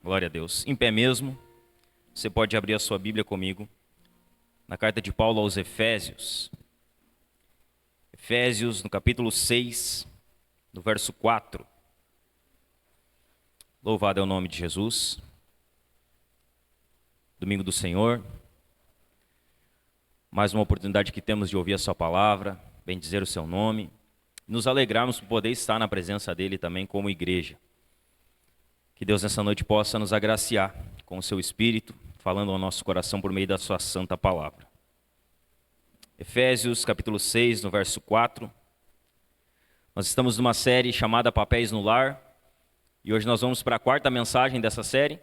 Glória a Deus. Em pé mesmo, você pode abrir a sua Bíblia comigo na carta de Paulo aos Efésios. Efésios, no capítulo 6, no verso 4. Louvado é o nome de Jesus. Domingo do Senhor. Mais uma oportunidade que temos de ouvir a sua palavra, bendizer o seu nome. Nos alegrarmos por poder estar na presença dele também como igreja. Que Deus nessa noite possa nos agraciar com o seu Espírito, falando ao nosso coração por meio da sua santa palavra. Efésios capítulo 6, no verso 4. Nós estamos numa série chamada Papéis no Lar. E hoje nós vamos para a quarta mensagem dessa série.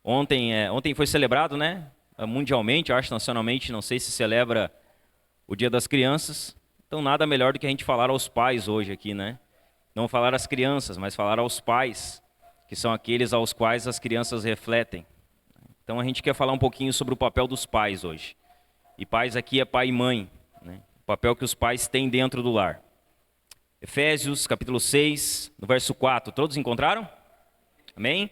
Ontem foi celebrado, né? Mundialmente, acho nacionalmente, não sei se celebra o Dia das Crianças. Então nada melhor do que a gente falar aos pais hoje aqui, né? Não falar às crianças, mas falar aos pais, que são aqueles aos quais as crianças refletem. Então a gente quer falar um pouquinho sobre o papel dos pais hoje. E pais aqui é pai e mãe, né? O papel que os pais têm dentro do lar. Efésios capítulo 6, no verso 4. Todos encontraram? Amém?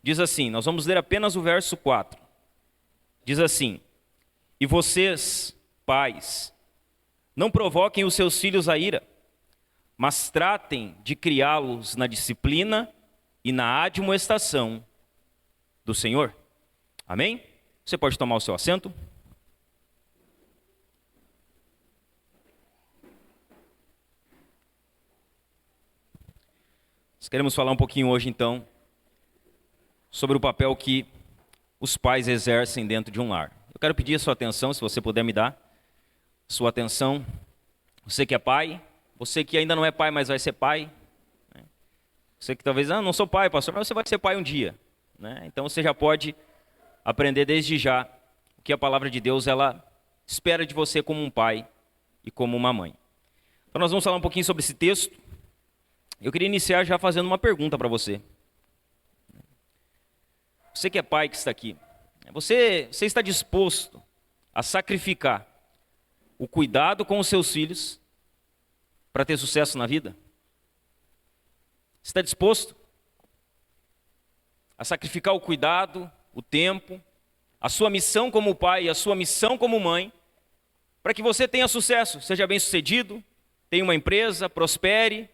Diz assim, nós vamos ler apenas o verso 4. Diz assim: E vocês, pais, não provoquem os seus filhos a ira, mas tratem de criá-los na disciplina e na admoestação do Senhor. Amém? Você pode tomar o seu assento? Nós queremos falar um pouquinho hoje, então, sobre o papel que os pais exercem dentro de um lar. Eu quero pedir a sua atenção, se você puder me dar sua atenção. Você que é pai, você que ainda não é pai, mas vai ser pai. Você que talvez, não sou pai, pastor, mas você vai ser pai um dia. Né? Então você já pode aprender desde já o que a palavra de Deus ela espera de você como um pai e como uma mãe. Então nós vamos falar um pouquinho sobre esse texto. Eu queria iniciar já fazendo uma pergunta para você. Você que é pai que está aqui, você está disposto a sacrificar o cuidado com os seus filhos para ter sucesso na vida? Você está disposto a sacrificar o cuidado, o tempo, a sua missão como pai e a sua missão como mãe, para que você tenha sucesso, seja bem-sucedido, tenha uma empresa, prospere,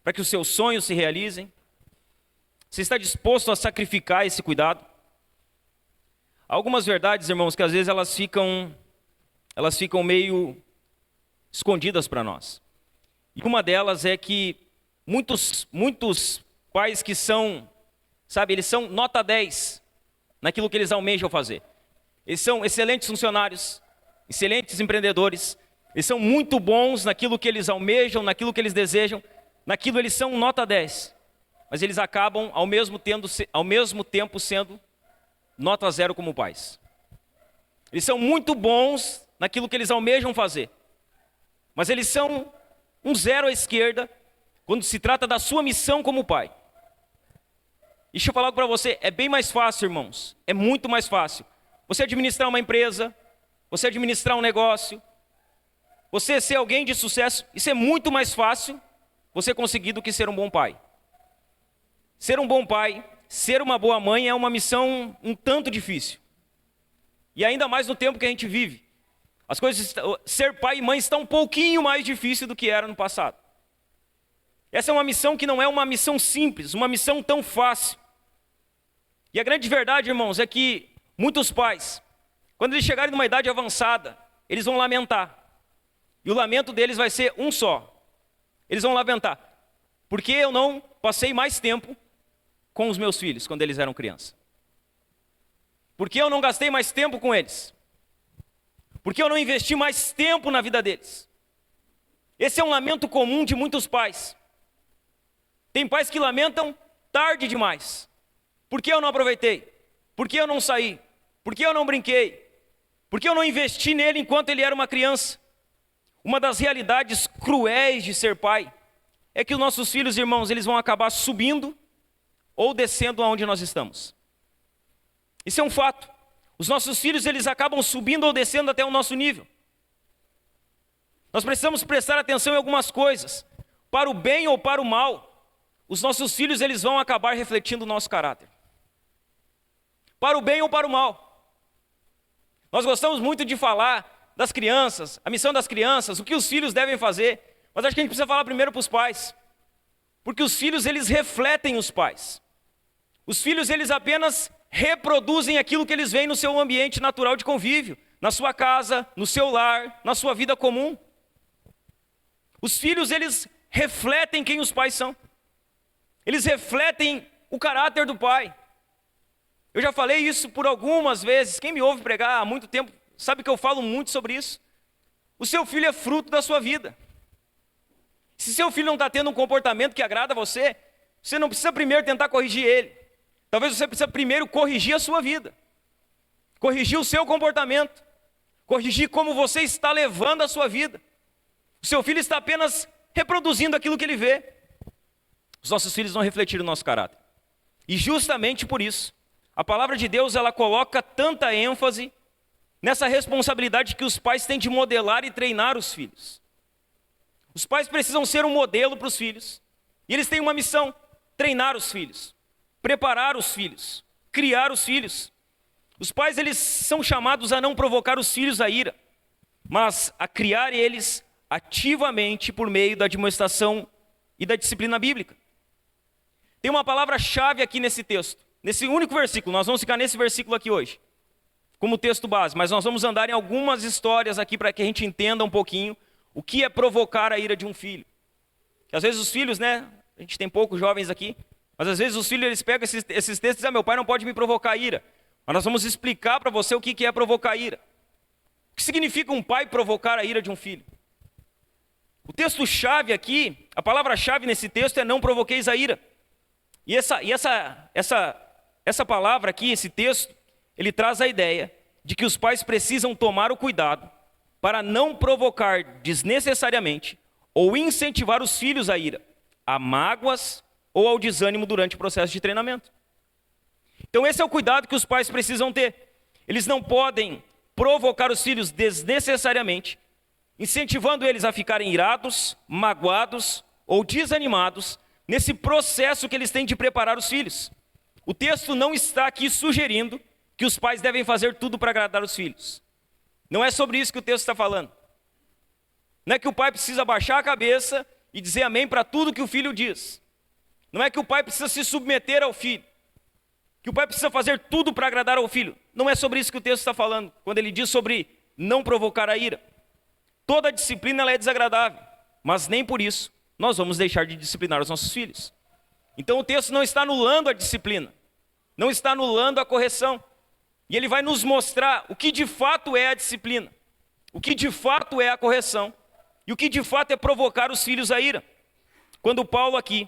para que os seus sonhos se realizem? Você está disposto a sacrificar esse cuidado? Há algumas verdades, irmãos, que às vezes elas ficam meio escondidas para nós. E uma delas é que muitos pais que são, eles são nota 10 naquilo que eles almejam fazer. Eles são excelentes funcionários, excelentes empreendedores, eles são muito bons naquilo que eles almejam, naquilo que eles desejam, naquilo eles são nota 10. Mas eles acabam ao mesmo tempo sendo nota 0 como pais. Eles são muito bons naquilo que eles almejam fazer, mas eles são um 0 à esquerda quando se trata da sua missão como pai. Deixa eu falar para você, é bem mais fácil, irmãos, é muito mais fácil você administrar uma empresa, você administrar um negócio, você ser alguém de sucesso. Isso é muito mais fácil você conseguir do que ser um bom pai. Ser um bom pai, ser uma boa mãe é uma missão um tanto difícil. E ainda mais no tempo que a gente vive. As coisas, ser pai e mãe está um pouquinho mais difícil do que era no passado. Essa é uma missão que não é uma missão simples, uma missão tão fácil. E a grande verdade, irmãos, é que muitos pais, quando eles chegarem numa idade avançada, eles vão lamentar. E o lamento deles vai ser um só. Eles vão lamentar: por que eu não passei mais tempo com os meus filhos quando eles eram crianças? Por que eu não gastei mais tempo com eles? Por que eu não investi mais tempo na vida deles? Esse é um lamento comum de muitos pais. Tem pais que lamentam tarde demais. Por que eu não aproveitei? Por que eu não saí? Por que eu não brinquei? Por que eu não investi nele enquanto ele era uma criança? Uma das realidades cruéis de ser pai é que os nossos filhos, irmãos, eles vão acabar subindo ou descendo aonde nós estamos. Isso é um fato. Os nossos filhos, eles acabam subindo ou descendo até o nosso nível. Nós precisamos prestar atenção em algumas coisas, para o bem ou para o mal. os nossos filhos eles vão acabar refletindo o nosso caráter. Para o bem ou para o mal. Nós gostamos muito de falar das crianças, a missão das crianças, o que os filhos devem fazer. Mas acho que a gente precisa falar primeiro para os pais. Porque os filhos eles refletem os pais. Os filhos eles apenas reproduzem aquilo que eles veem no seu ambiente natural de convívio. Na sua casa, no seu lar, na sua vida comum. Os filhos eles refletem quem os pais são. Eles refletem o caráter do pai. Eu já falei isso por algumas vezes. Quem me ouve pregar há muito tempo sabe que eu falo muito sobre isso. O seu filho é fruto da sua vida. Se seu filho não está tendo um comportamento que agrada a você, você não precisa primeiro tentar corrigir ele. Talvez você precise primeiro corrigir a sua vida. Corrigir o seu comportamento. Corrigir como você está levando a sua vida. O seu filho está apenas reproduzindo aquilo que ele vê. Os nossos filhos vão refletir o nosso caráter. E justamente por isso, a palavra de Deus ela coloca tanta ênfase nessa responsabilidade que os pais têm de modelar e treinar os filhos. Os pais precisam ser um modelo para os filhos. E eles têm uma missão: treinar os filhos, preparar os filhos, criar os filhos. Os pais eles são chamados a não provocar os filhos à ira, mas a criar eles ativamente por meio da admoestação e da disciplina bíblica. Tem uma palavra-chave aqui nesse texto, nesse único versículo. Nós vamos ficar nesse versículo aqui hoje, como texto base, mas nós vamos andar em algumas histórias aqui para que a gente entenda um pouquinho o que é provocar a ira de um filho. Que às vezes os filhos, né, a gente tem poucos jovens aqui, mas às vezes os filhos eles pegam esses textos e dizem: meu pai não pode me provocar ira. Mas nós vamos explicar para você o que é provocar ira. O que significa um pai provocar a ira de um filho? O texto-chave aqui, a palavra-chave nesse texto é: não provoqueis a ira. E essa palavra aqui, esse texto, ele traz a ideia de que os pais precisam tomar o cuidado para não provocar desnecessariamente ou incentivar os filhos à ira, a mágoas ou ao desânimo durante o processo de treinamento. Então esse é o cuidado que os pais precisam ter. Eles não podem provocar os filhos desnecessariamente, incentivando eles a ficarem irados, magoados ou desanimados nesse processo que eles têm de preparar os filhos. O texto não está aqui sugerindo que os pais devem fazer tudo para agradar os filhos. Não é sobre isso que o texto está falando. Não é que o pai precisa baixar a cabeça e dizer amém para tudo que o filho diz. Não é que o pai precisa se submeter ao filho. Que o pai precisa fazer tudo para agradar ao filho. Não é sobre isso que o texto está falando, quando ele diz sobre não provocar a ira. Toda disciplina ela é desagradável, mas nem por isso nós vamos deixar de disciplinar os nossos filhos. Então o texto não está anulando a disciplina, não está anulando a correção. E ele vai nos mostrar o que de fato é a disciplina, o que de fato é a correção, e o que de fato é provocar os filhos à ira. Quando Paulo aqui,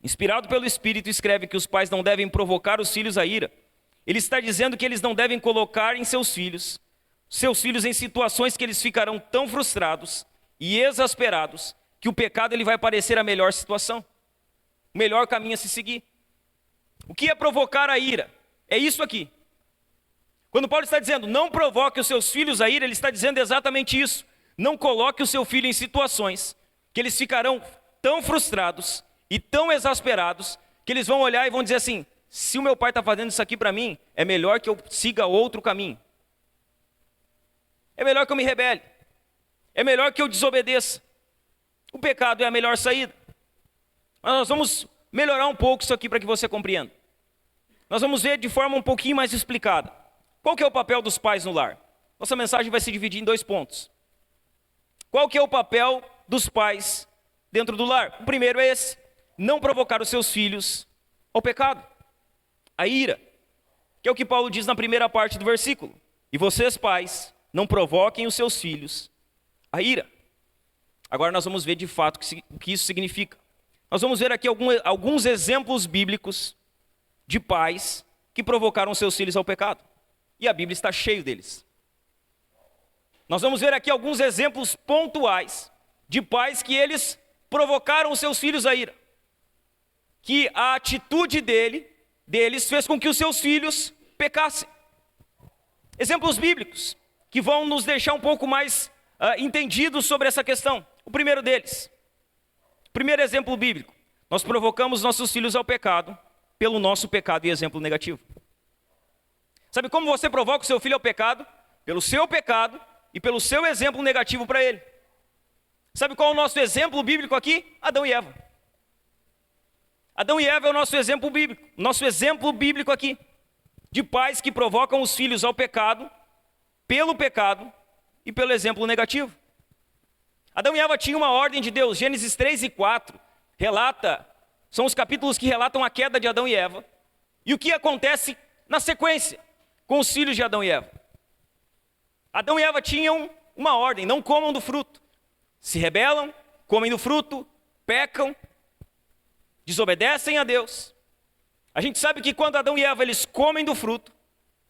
inspirado pelo Espírito, escreve que os pais não devem provocar os filhos à ira, ele está dizendo que eles não devem colocar em seus filhos em situações que eles ficarão tão frustrados e exasperados que o pecado ele vai parecer a melhor situação, o melhor caminho a se seguir. O que é provocar a ira? É isso aqui. Quando Paulo está dizendo não provoque os seus filhos à ira, ele está dizendo exatamente isso. Não coloque o seu filho em situações que eles ficarão tão frustrados e tão exasperados que eles vão olhar e vão dizer assim: se o meu pai está fazendo isso aqui para mim, é melhor que eu siga outro caminho. É melhor que eu me rebele. É melhor que eu desobedeça. O pecado é a melhor saída. Mas nós vamos melhorar um pouco isso aqui para que você compreenda. Nós vamos ver de forma um pouquinho mais explicada. Qual que é o papel dos pais no lar? Nossa mensagem vai se dividir em 2 pontos. Qual que é o papel dos pais dentro do lar? O primeiro é esse: não provocar os seus filhos ao pecado, a ira, que é o que Paulo diz na primeira parte do versículo. E vocês, pais, não provoquem os seus filhos à ira. Agora nós vamos ver de fato o que isso significa. Nós vamos ver aqui alguns exemplos bíblicos de pais que provocaram seus filhos ao pecado. E a Bíblia está cheia deles. Nós vamos ver aqui alguns exemplos pontuais de pais que eles provocaram os seus filhos à ira. Que a atitude deles fez com que os seus filhos pecassem. Exemplos bíblicos que vão nos deixar um pouco mais entendidos sobre essa questão. O primeiro deles, primeiro exemplo bíblico, Nós provocamos nossos filhos ao pecado pelo nosso pecado e exemplo negativo. Sabe como você provoca o seu filho ao pecado? Pelo seu pecado e pelo seu exemplo negativo para ele. Sabe qual é o nosso exemplo bíblico aqui? Adão e Eva. Adão e Eva é o nosso exemplo bíblico. Nosso exemplo bíblico aqui. De pais que provocam os filhos ao pecado, pelo pecado e pelo exemplo negativo. Adão e Eva tinham uma ordem de Deus. Gênesis 3 e 4 são os capítulos que relatam a queda de Adão e Eva. E o que acontece na sequência com os filhos de Adão e Eva. Adão e Eva tinham uma ordem: não comam do fruto. Se rebelam, comem do fruto, pecam, desobedecem a Deus. A gente sabe que quando Adão e Eva eles comem do fruto,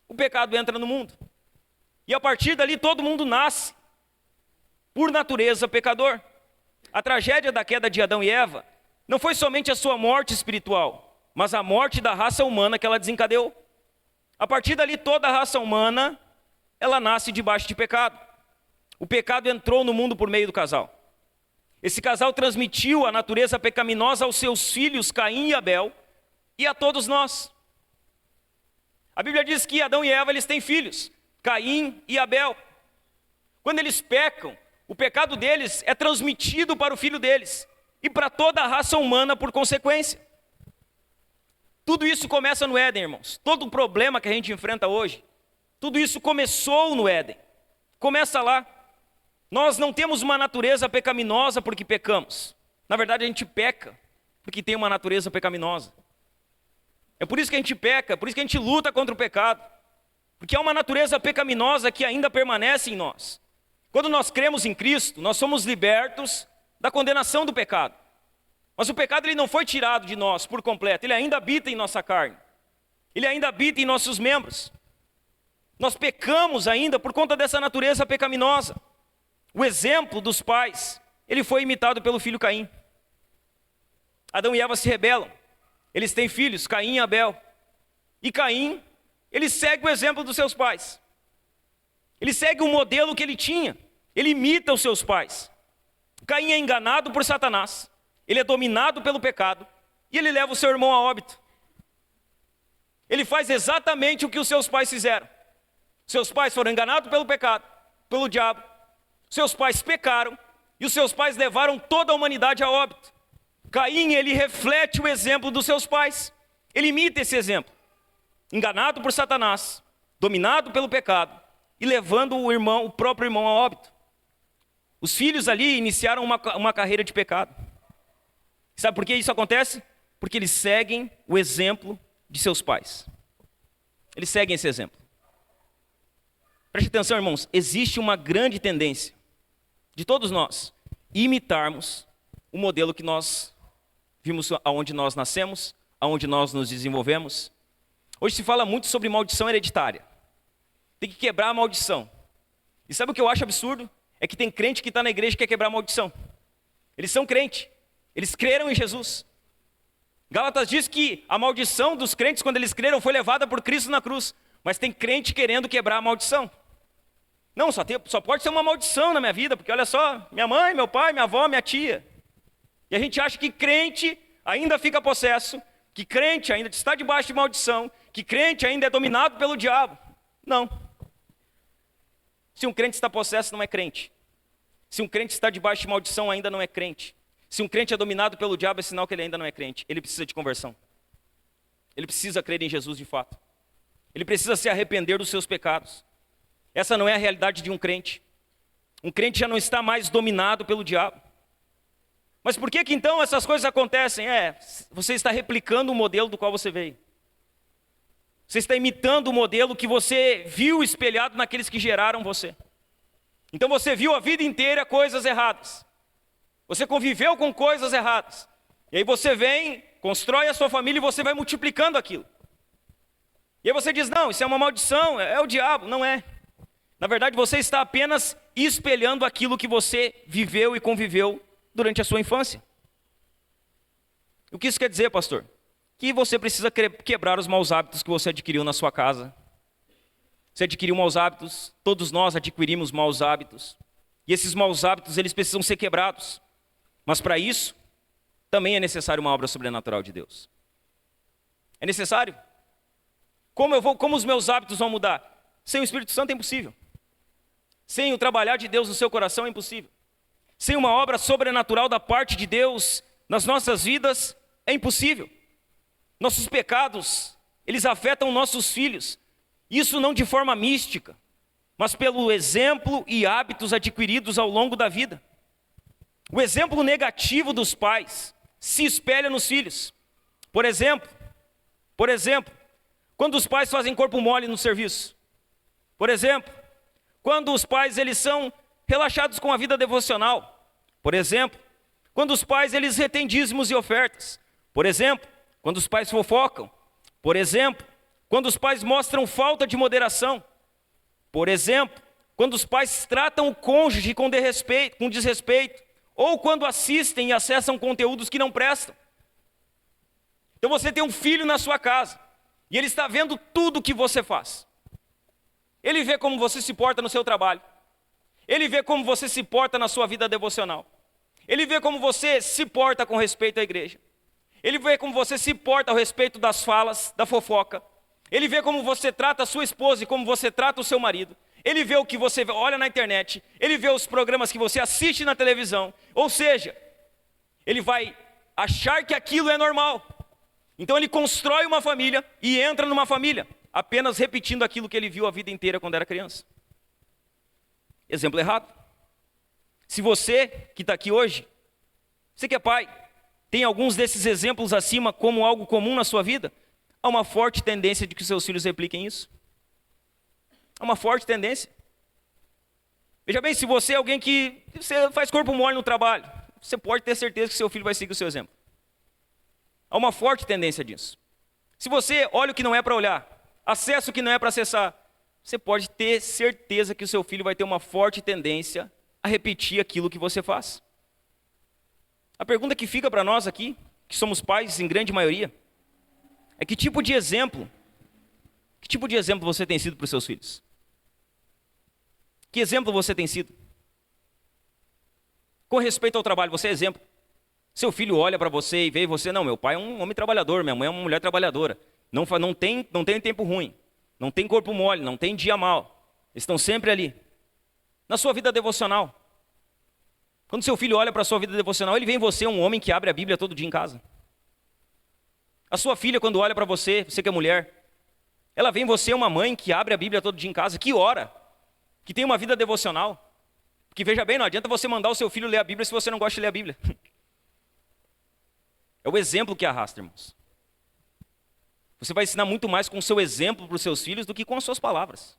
o pecado entra no mundo. E a partir dali todo mundo nasce, por natureza, pecador. A tragédia da queda de Adão e Eva não foi somente a sua morte espiritual, mas a morte da raça humana que ela desencadeou. A partir dali toda a raça humana, ela nasce debaixo de pecado. O pecado entrou no mundo por meio do casal. Esse casal transmitiu a natureza pecaminosa aos seus filhos Caim e Abel e a todos nós. A Bíblia diz que Adão e Eva eles têm filhos, Caim e Abel. Quando eles pecam, o pecado deles é transmitido para o filho deles e para toda a raça humana por consequência. Tudo isso começa no Éden, irmãos. Todo o problema que a gente enfrenta hoje, tudo isso começou no Éden. Começa lá. Nós não temos uma natureza pecaminosa porque pecamos. Na verdade, a gente peca porque tem uma natureza pecaminosa. É por isso que a gente peca, por isso que a gente luta contra o pecado. Porque há uma natureza pecaminosa que ainda permanece em nós. Quando nós cremos em Cristo, nós somos libertos da condenação do pecado. Mas o pecado ele não foi tirado de nós por completo, ele ainda habita em nossa carne. Ele ainda habita em nossos membros. Nós pecamos ainda por conta dessa natureza pecaminosa. O exemplo dos pais, ele foi imitado pelo filho Caim. Adão e Eva se rebelam. Eles têm filhos, Caim e Abel. E Caim, ele segue o exemplo dos seus pais. Ele segue o modelo que ele tinha. Ele imita os seus pais. Caim é enganado por Satanás. Ele é dominado pelo pecado. E ele leva o seu irmão a óbito. Ele faz exatamente o que os seus pais fizeram. Seus pais foram enganados pelo pecado, pelo diabo. Seus pais pecaram. E os seus pais levaram toda a humanidade a óbito. Caim, ele reflete o exemplo dos seus pais. Ele imita esse exemplo. Enganado por Satanás, dominado pelo pecado e levando o próprio irmão a óbito. Os filhos ali iniciaram uma carreira de pecado. Sabe por que isso acontece? Porque eles seguem o exemplo de seus pais. Eles seguem esse exemplo. Preste atenção, irmãos, existe uma grande tendência de todos nós imitarmos o modelo que nós vimos aonde nós nascemos, aonde nós nos desenvolvemos. Hoje se fala muito sobre maldição hereditária. Tem que quebrar a maldição. E sabe o que eu acho absurdo? É que tem crente que está na igreja e quer quebrar a maldição. Eles são crentes. Eles creram em Jesus. Gálatas diz que a maldição dos crentes, quando eles creram, foi levada por Cristo na cruz. Mas tem crente querendo quebrar a maldição. Não, só pode ser uma maldição na minha vida, porque olha só, minha mãe, meu pai, minha avó, minha tia. E a gente acha que crente ainda fica possesso, que crente ainda está debaixo de maldição, que crente ainda é dominado pelo diabo. Não. Se um crente está possesso, não é crente. Se um crente está debaixo de maldição, ainda não é crente. Se um crente é dominado pelo diabo, é sinal que ele ainda não é crente. Ele precisa de conversão. Ele precisa crer em Jesus de fato. Ele precisa se arrepender dos seus pecados. Essa não é a realidade de um crente. Um crente já não está mais dominado pelo diabo. Mas por que então essas coisas acontecem? Você está replicando o modelo do qual você veio. Você está imitando o modelo que você viu espelhado naqueles que geraram você. Então você viu a vida inteira coisas erradas. Você conviveu com coisas erradas. E aí você vem, constrói a sua família e você vai multiplicando aquilo. E aí você diz, não, isso é uma maldição, é o diabo. Não é. Na verdade, você está apenas espelhando aquilo que você viveu e conviveu durante a sua infância. O que isso quer dizer, pastor? Que você precisa quebrar os maus hábitos que você adquiriu na sua casa. Você adquiriu maus hábitos, todos nós adquirimos maus hábitos. E esses maus hábitos, eles precisam ser quebrados. Mas para isso, também é necessário uma obra sobrenatural de Deus. É necessário. Como os meus hábitos vão mudar? Sem o Espírito Santo é impossível. Sem o trabalhar de Deus no seu coração é impossível. Sem uma obra sobrenatural da parte de Deus nas nossas vidas é impossível. Nossos pecados, eles afetam nossos filhos. Isso não de forma mística, mas pelo exemplo e hábitos adquiridos ao longo da vida. O exemplo negativo dos pais se espelha nos filhos. Por exemplo, quando os pais fazem corpo mole no serviço. Por exemplo, quando os pais eles são relaxados com a vida devocional. Por exemplo, quando os pais eles retêm dízimos e ofertas. Por exemplo, quando os pais fofocam. Por exemplo, quando os pais mostram falta de moderação. Por exemplo, quando os pais tratam o cônjuge com desrespeito. Ou quando assistem e acessam conteúdos que não prestam. Então você tem um filho na sua casa. E ele está vendo tudo o que você faz. Ele vê como você se porta no seu trabalho. Ele vê como você se porta na sua vida devocional. Ele vê como você se porta com respeito à igreja. Ele vê como você se porta ao respeito das falas, da fofoca. Ele vê como você trata a sua esposa e como você trata o seu marido. Ele vê o que você olha na internet. Ele vê os programas que você assiste na televisão. Ou seja, ele vai achar que aquilo é normal. Então ele constrói uma família e entra numa família, apenas repetindo aquilo que ele viu a vida inteira quando era criança. Exemplo errado. Se você que está aqui hoje, você que é pai, tem alguns desses exemplos acima como algo comum na sua vida, há uma forte tendência de que seus filhos repliquem isso. Há uma forte tendência. Veja bem, se você é alguém que você faz corpo mole no trabalho, você pode ter certeza que seu filho vai seguir o seu exemplo. Há uma forte tendência disso. Se você olha o que não é para olhar, acessa o que não é para acessar, você pode ter certeza que o seu filho vai ter uma forte tendência a repetir aquilo que você faz. A pergunta que fica para nós aqui, que somos pais em grande maioria, é que tipo de exemplo você tem sido para os seus filhos? Que exemplo você tem sido? Com respeito ao trabalho, você é exemplo. Seu filho olha para você e vê você, não, meu pai é um homem trabalhador, minha mãe é uma mulher trabalhadora. Não tem tempo ruim, não tem corpo mole, não tem dia mal. Eles estão sempre ali. Na sua vida devocional. Quando seu filho olha para a sua vida devocional, ele vê em você um homem que abre a Bíblia todo dia em casa. A sua filha, quando olha para você, você que é mulher, ela vê em você uma mãe que abre a Bíblia todo dia em casa, que ora, que tem uma vida devocional. Porque veja bem, não adianta você mandar o seu filho ler a Bíblia se você não gosta de ler a Bíblia. É o exemplo que arrasta, irmãos. Você vai ensinar muito mais com o seu exemplo para os seus filhos do que com as suas palavras.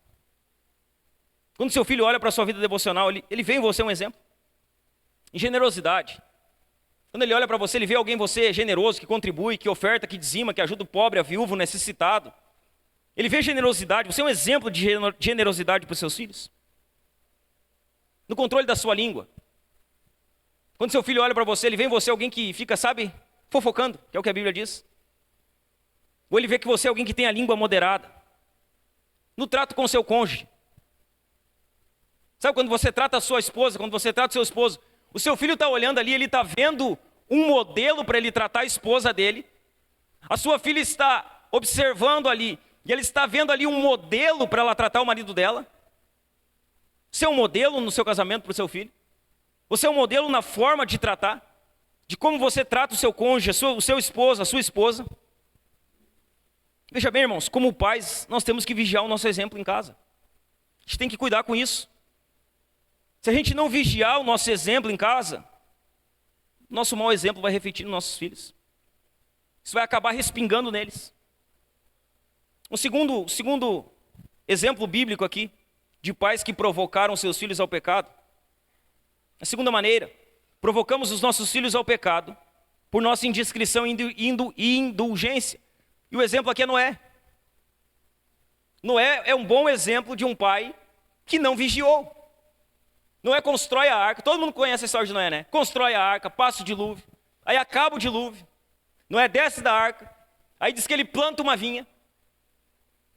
Quando seu filho olha para a sua vida devocional, ele vê em você um exemplo. Em generosidade. Quando ele olha para você, ele vê alguém em você generoso, que contribui, que oferta, que dizima, que ajuda o pobre, a viúvo, o necessitado. Ele vê generosidade. Você é um exemplo de generosidade para os seus filhos. No controle da sua língua. Quando seu filho olha para você, ele vê em você alguém que fica, sabe, fofocando, que é o que a Bíblia diz. Ou ele vê que você é alguém que tem a língua moderada. No trato com o seu cônjuge. Sabe quando você trata a sua esposa, quando você trata o seu esposo, o seu filho está olhando ali, ele está vendo um modelo para ele tratar a esposa dele. A sua filha está observando ali, e ele está vendo ali um modelo para ela tratar o marido dela. Você é um modelo no seu casamento para o seu filho? Você é um modelo na forma de tratar? De como você trata o seu cônjuge, o seu esposo, a sua esposa? Veja bem, irmãos, como pais, nós temos que vigiar o nosso exemplo em casa. A gente tem que cuidar com isso. Se a gente não vigiar o nosso exemplo em casa, nosso mau exemplo vai refletir nos nossos filhos. Isso vai acabar respingando neles. O segundo exemplo bíblico aqui, de pais que provocaram seus filhos ao pecado. A segunda maneira, provocamos os nossos filhos ao pecado por nossa indiscrição e indulgência. E o exemplo aqui é Noé. Noé é um bom exemplo de um pai que não vigiou. Noé constrói a arca, todo mundo conhece a história de Noé, né? Constrói a arca, passa o dilúvio, aí acaba o dilúvio. Noé desce da arca, aí diz que ele planta uma vinha.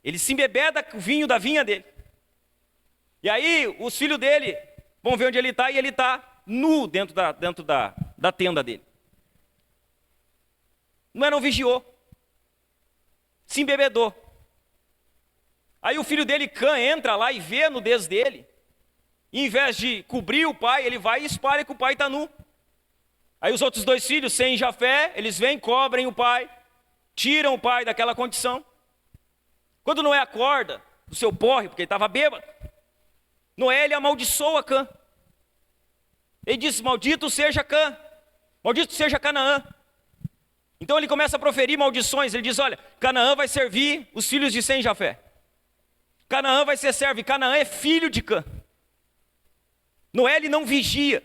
Ele se embebeda o vinho da vinha dele. E aí os filhos dele vão ver onde ele está e ele está nu dentro da tenda dele. Noé não vigiou, se embebedou. Aí o filho dele, Cã, entra lá e vê a nudez dele. E, em vez de cobrir o pai, ele vai e espalha que o pai está nu. Aí os outros 2 filhos, Sem e Jafé, eles vêm, cobrem o pai, tiram o pai daquela condição. Quando Noé acorda do seu porre, porque ele estava bêbado, Noé, ele amaldiçoa Cã. Ele diz: maldito seja Cã, maldito seja Canaã. Então ele começa a proferir maldições. Ele diz: olha, Canaã vai servir os filhos de Sem e Jafé. Canaã vai ser servo, e Canaã é filho de Cã. Noé, ele não vigia.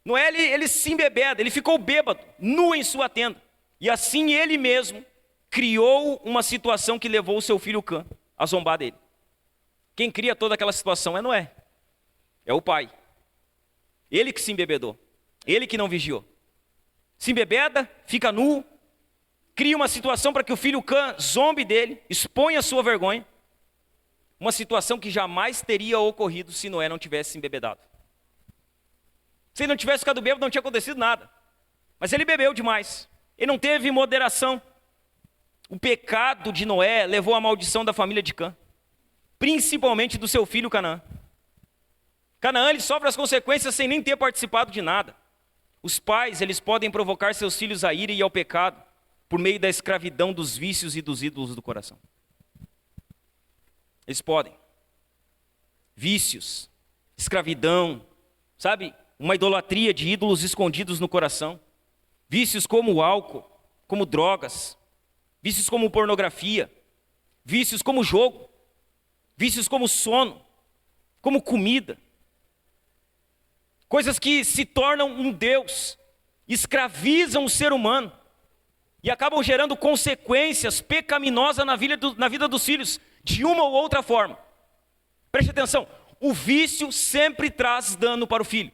Noé, ele se embebeda, ele ficou bêbado, nu em sua tenda. E assim ele mesmo criou uma situação que levou o seu filho Cã a zombar dele. Quem cria toda aquela situação é Noé. É o pai. Ele que se embebedou. Ele que não vigiou. Se embebeda, fica nu, cria uma situação para que o filho Cã zombe dele, exponha a sua vergonha. Uma situação que jamais teria ocorrido se Noé não tivesse se embebedado. Se ele não tivesse ficado bêbado, não tinha acontecido nada. Mas ele bebeu demais. Ele não teve moderação. O pecado de Noé levou à maldição da família de Cã, principalmente do seu filho Canaã. Canaã, ele sofre as consequências sem nem ter participado de nada. Os pais, eles podem provocar seus filhos à ira e ao pecado por meio da escravidão dos vícios e dos ídolos do coração. Eles podem. Vícios, escravidão, sabe? Uma idolatria de ídolos escondidos no coração. Vícios como o álcool, como drogas. Vícios como pornografia. Vícios como jogo. Vícios como sono, como comida. Coisas que se tornam um Deus, escravizam o ser humano e acabam gerando consequências pecaminosas na vida dos filhos, de uma ou outra forma. Preste atenção, o vício sempre traz dano para o filho.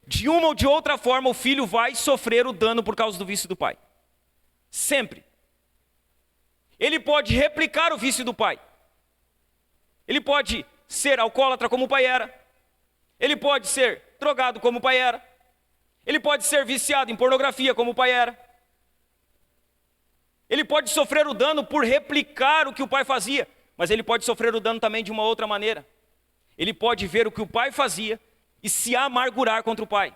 De uma ou de outra forma, o filho vai sofrer o dano por causa do vício do pai. Sempre. Ele pode replicar o vício do pai. Ele pode ser alcoólatra como o pai era. Ele pode ser drogado como o pai era. Ele pode ser viciado em pornografia como o pai era. Ele pode sofrer o dano por replicar o que o pai fazia, mas ele pode sofrer o dano também de uma outra maneira. Ele pode ver o que o pai fazia e se amargurar contra o pai.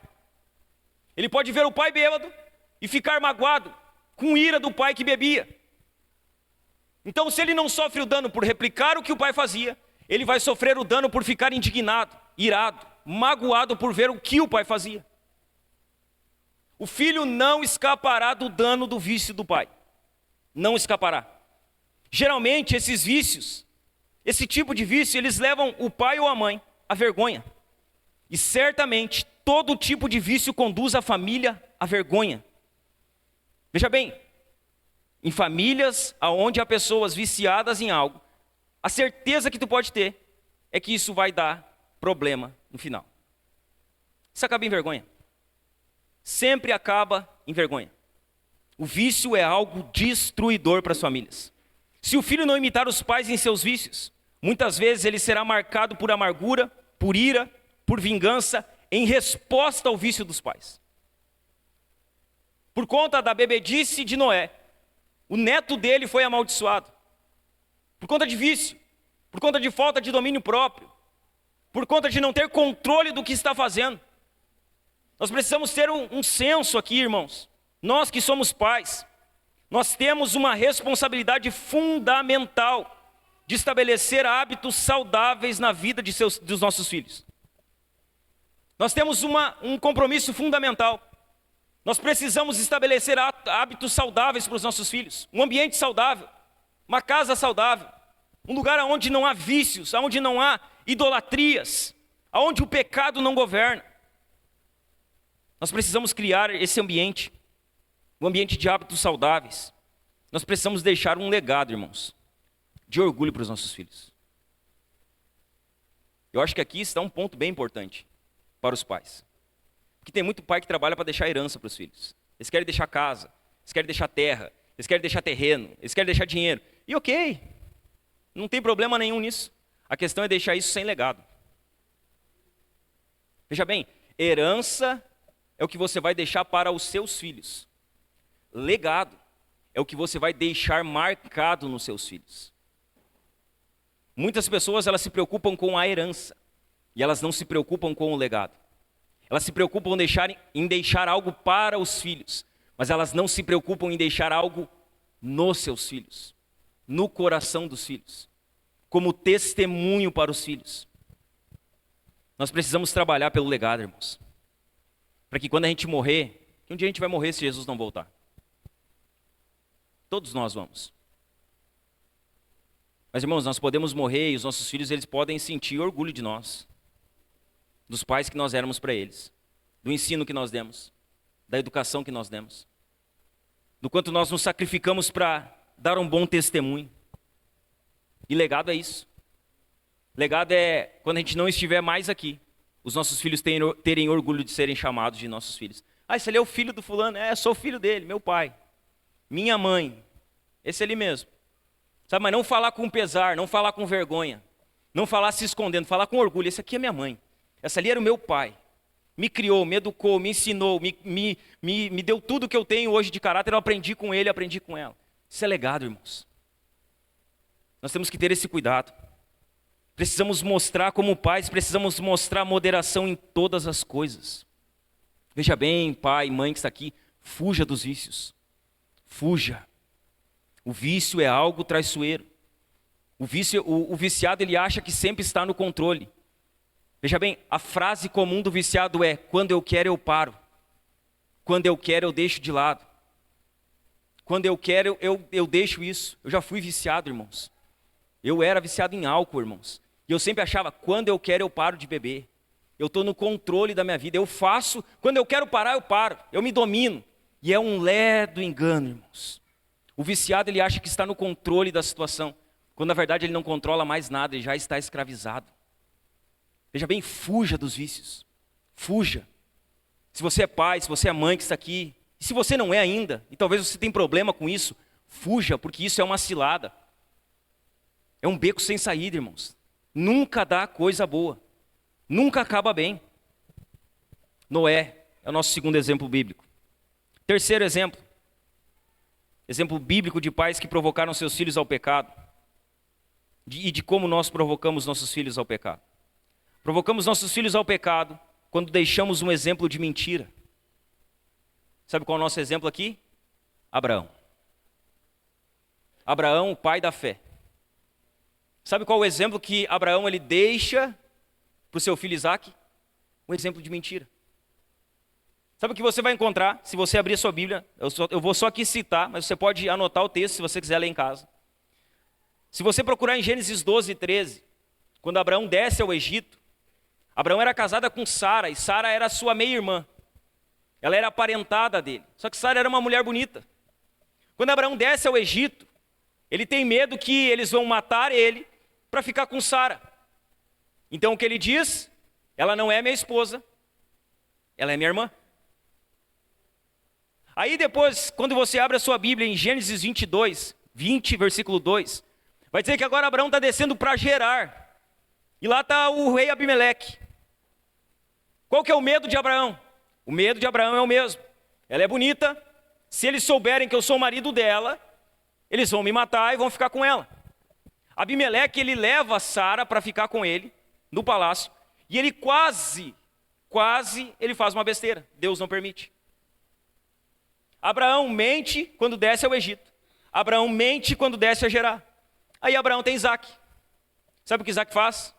Ele pode ver o pai bêbado e ficar magoado, com ira do pai que bebia. Então, se ele não sofre o dano por replicar o que o pai fazia, ele vai sofrer o dano por ficar indignado, irado, magoado por ver o que o pai fazia. O filho não escapará do dano do vício do pai. Não escapará. Geralmente, esses vícios, esse tipo de vício, eles levam o pai ou a mãe à vergonha. E certamente, todo tipo de vício conduz a família à vergonha. Veja bem, em famílias onde há pessoas viciadas em algo, a certeza que tu pode ter é que isso vai dar problema no final. Isso acaba em vergonha. Sempre acaba em vergonha. O vício é algo destruidor para as famílias. Se o filho não imitar os pais em seus vícios, muitas vezes ele será marcado por amargura, por ira, por vingança, em resposta ao vício dos pais. Por conta da bebedice de Noé, o neto dele foi amaldiçoado. Por conta de vício, por conta de falta de domínio próprio, por conta de não ter controle do que está fazendo. Nós precisamos ter um senso aqui, irmãos. Nós que somos pais, nós temos uma responsabilidade fundamental de estabelecer hábitos saudáveis na vida dos nossos filhos. Nós temos um compromisso fundamental. Nós precisamos estabelecer hábitos saudáveis para os nossos filhos. Um ambiente saudável, uma casa saudável, um lugar onde não há vícios, onde não há idolatrias, onde o pecado não governa. Nós precisamos criar esse ambiente, um ambiente de hábitos saudáveis. Nós precisamos deixar um legado, irmãos, de orgulho para os nossos filhos. Eu acho que aqui está um ponto bem importante para os pais. Porque tem muito pai que trabalha para deixar herança para os filhos. Eles querem deixar casa, eles querem deixar terra, eles querem deixar terreno, eles querem deixar dinheiro. E ok, não tem problema nenhum nisso. A questão é deixar isso sem legado. Veja bem, herança é o que você vai deixar para os seus filhos. legado é o que você vai deixar marcado nos seus filhos. Muitas pessoas, elas se preocupam com a herança e elas não se preocupam com o legado. Elas se preocupam em deixar algo para os filhos, mas elas não se preocupam em deixar algo nos seus filhos, no coração dos filhos, como testemunho para os filhos. Nós precisamos trabalhar pelo legado, irmãos, para que quando a gente morrer, que um dia a gente vai morrer se Jesus não voltar. Todos nós vamos. Mas, irmãos, nós podemos morrer e os nossos filhos, eles podem sentir orgulho de nós, dos pais que nós éramos para eles, do ensino que nós demos, da educação que nós demos, do quanto nós nos sacrificamos para dar um bom testemunho. E legado é isso. Legado é quando a gente não estiver mais aqui, os nossos filhos terem orgulho de serem chamados de nossos filhos. Ah, esse ali é o filho do fulano? É, sou filho dele, meu pai, minha mãe, esse ali mesmo. Sabe, mas não falar com pesar, não falar com vergonha, não falar se escondendo, falar com orgulho. Esse aqui é minha mãe, essa ali era o meu pai. Me criou, me educou, me ensinou, me deu tudo que eu tenho hoje de caráter, eu aprendi com ele, aprendi com ela. Isso é legado, irmãos. Nós temos que ter esse cuidado. Precisamos mostrar como pais, precisamos mostrar moderação em todas as coisas. Veja bem, pai, mãe que está aqui, fuja dos vícios. Fuja. O vício é algo traiçoeiro. O viciado, ele acha que sempre está no controle. Veja bem, a frase comum do viciado é: quando eu quero eu paro. Quando eu quero eu deixo de lado. Quando eu quero eu deixo isso. Eu já fui viciado, irmãos. Eu era viciado em álcool, irmãos. E eu sempre achava: quando eu quero eu paro de beber. Eu estou no controle da minha vida. Eu faço, quando eu quero parar eu paro. Eu me domino. E é um ledo engano, irmãos. O viciado, ele acha que está no controle da situação, quando na verdade ele não controla mais nada, ele já está escravizado. Veja bem, fuja dos vícios. Fuja. Se você é pai, se você é mãe que está aqui, e se você não é ainda, e talvez você tenha problema com isso, fuja, porque isso é uma cilada. É um beco sem saída, irmãos. Nunca dá coisa boa. Nunca acaba bem. Noé é o nosso segundo exemplo bíblico. Terceiro exemplo. Exemplo bíblico de pais que provocaram seus filhos ao pecado. E de como nós provocamos nossos filhos ao pecado. Provocamos nossos filhos ao pecado quando deixamos um exemplo de mentira. Sabe qual é o nosso exemplo aqui? Abraão. Abraão, o pai da fé. Sabe qual é o exemplo que Abraão ele deixa para o seu filho Isaque? Um exemplo de mentira. Sabe o que você vai encontrar se você abrir a sua Bíblia? Eu vou só aqui citar, mas você pode anotar o texto se você quiser ler em casa. Se você procurar em Gênesis 12, 13, quando Abraão desce ao Egito, Abraão era casada com Sara, e Sara era sua meia-irmã. Ela era aparentada dele, só que Sara era uma mulher bonita. Quando Abraão desce ao Egito, ele tem medo que eles vão matar ele para ficar com Sara. Então o que ele diz? Ela não é minha esposa, ela é minha irmã. Aí depois, quando você abre a sua Bíblia em Gênesis 22, 20, versículo 2, vai dizer que agora Abraão está descendo para Gerar. E lá está o rei Abimeleque. Qual que é o medo de Abraão? O medo de Abraão é o mesmo. Ela é bonita. Se eles souberem que eu sou o marido dela, eles vão me matar e vão ficar com ela. Abimeleque, ele leva Sara para ficar com ele no palácio. E ele quase ele faz uma besteira. Deus não permite. Abraão mente quando desce ao Egito. Abraão mente quando desce a Gerar. Aí Abraão tem Isaque. Sabe o que Isaque faz?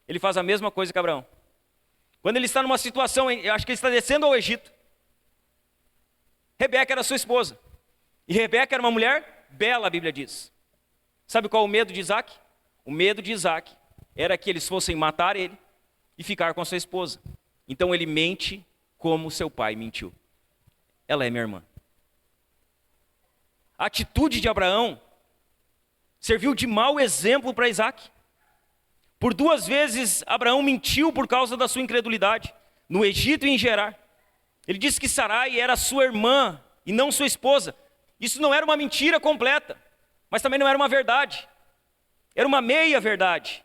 Ele faz a mesma coisa que Abraão. Quando ele está numa situação, eu acho que ele está descendo ao Egito. Rebeca era sua esposa. E Rebeca era uma mulher bela, a Bíblia diz. Sabe qual é o medo de Isaque? O medo de Isaque era que eles fossem matar ele e ficar com a sua esposa. Então ele mente como seu pai mentiu. Ela é minha irmã. A atitude de Abraão serviu de mau exemplo para Isaque. Por 2 vezes Abraão mentiu por causa da sua incredulidade, no Egito e em Gerar. Ele disse que Sarai era sua irmã e não sua esposa. Isso não era uma mentira completa, mas também não era uma verdade. Era uma meia verdade.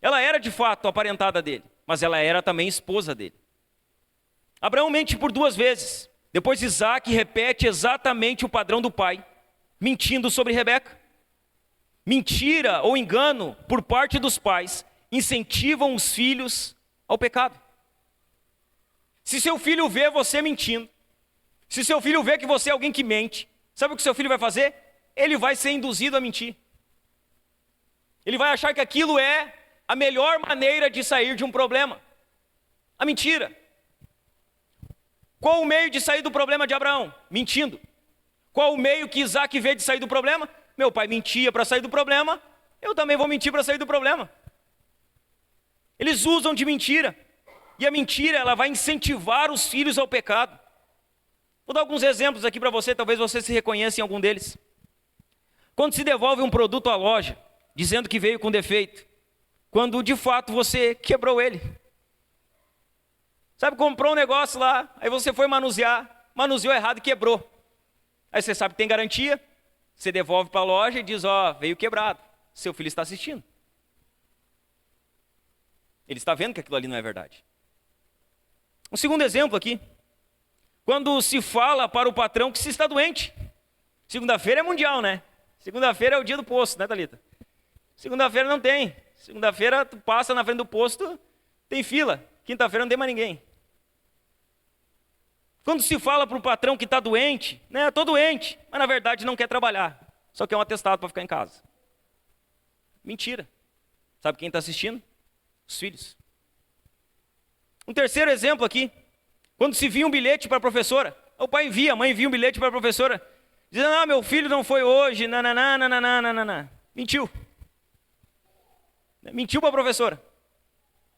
Ela era de fato aparentada dele, mas ela era também esposa dele. Abraão mente por 2 vezes. Depois Isaac repete exatamente o padrão do pai, mentindo sobre Rebeca. Mentira ou engano por parte dos pais incentivam os filhos ao pecado. Se seu filho vê você mentindo, se seu filho vê que você é alguém que mente, sabe o que seu filho vai fazer? Ele vai ser induzido a mentir. Ele vai achar que aquilo é a melhor maneira de sair de um problema. A mentira. Qual o meio de sair do problema de Abraão? Mentindo. Qual o meio que Isaac vê de sair do problema? Meu pai mentia para sair do problema, eu também vou mentir para sair do problema. Eles usam de mentira. E a mentira, ela vai incentivar os filhos ao pecado. Vou dar alguns exemplos aqui para você, talvez você se reconheça em algum deles. Quando se devolve um produto à loja, dizendo que veio com defeito, quando de fato você quebrou ele. Sabe, comprou um negócio lá, aí você foi manusear, manuseou errado e quebrou. Aí você sabe que tem garantia, você devolve para a loja e diz, veio quebrado. Seu filho está assistindo. Ele está vendo que aquilo ali não é verdade. Um segundo exemplo aqui. Quando se fala para o patrão que se está doente. Segunda-feira é mundial, né? Segunda-feira é o dia do posto, né, Thalita? Segunda-feira não tem. Segunda-feira tu passa na frente do posto, tem fila. Quinta-feira não tem mais ninguém. Quando se fala para o patrão que está doente, né? Estou doente, mas na verdade não quer trabalhar. Só quer um atestado para ficar em casa. Mentira. Sabe quem está assistindo? Os filhos. Um terceiro exemplo aqui. Quando se envia um bilhete para a professora. O pai envia, a mãe envia um bilhete para a professora. Dizendo, meu filho não foi hoje, nananana. Mentiu. Mentiu para a professora.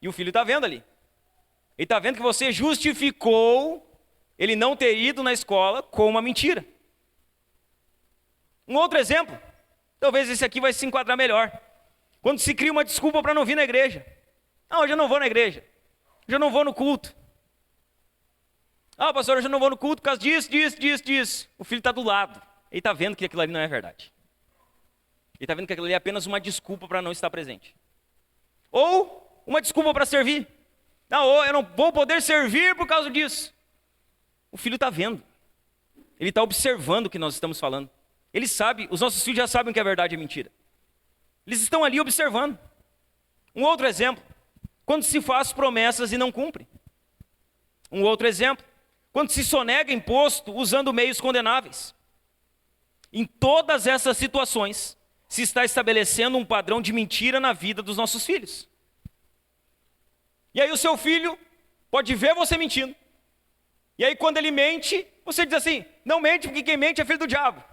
E o filho está vendo ali. Ele está vendo que você justificou ele não ter ido na escola com uma mentira. Um outro exemplo. Talvez esse aqui vai se enquadrar melhor. Quando se cria uma desculpa para não vir na igreja. Hoje eu não vou na igreja. Hoje eu não vou no culto. Pastor, hoje eu não vou no culto por causa disso. O filho está do lado. Ele está vendo que aquilo ali não é verdade. Ele está vendo que aquilo ali é apenas uma desculpa para não estar presente. Ou uma desculpa para servir. Eu não vou poder servir por causa disso. O filho está vendo. Ele está observando o que nós estamos falando. Ele sabe, os nossos filhos já sabem que a verdade é mentira. Eles estão ali observando. Um outro exemplo. Quando se faz promessas e não cumpre. Um outro exemplo. Quando se sonega imposto usando meios condenáveis. Em todas essas situações, se está estabelecendo um padrão de mentira na vida dos nossos filhos. E aí o seu filho pode ver você mentindo. E aí quando ele mente, você diz assim, não mente porque quem mente é filho do diabo.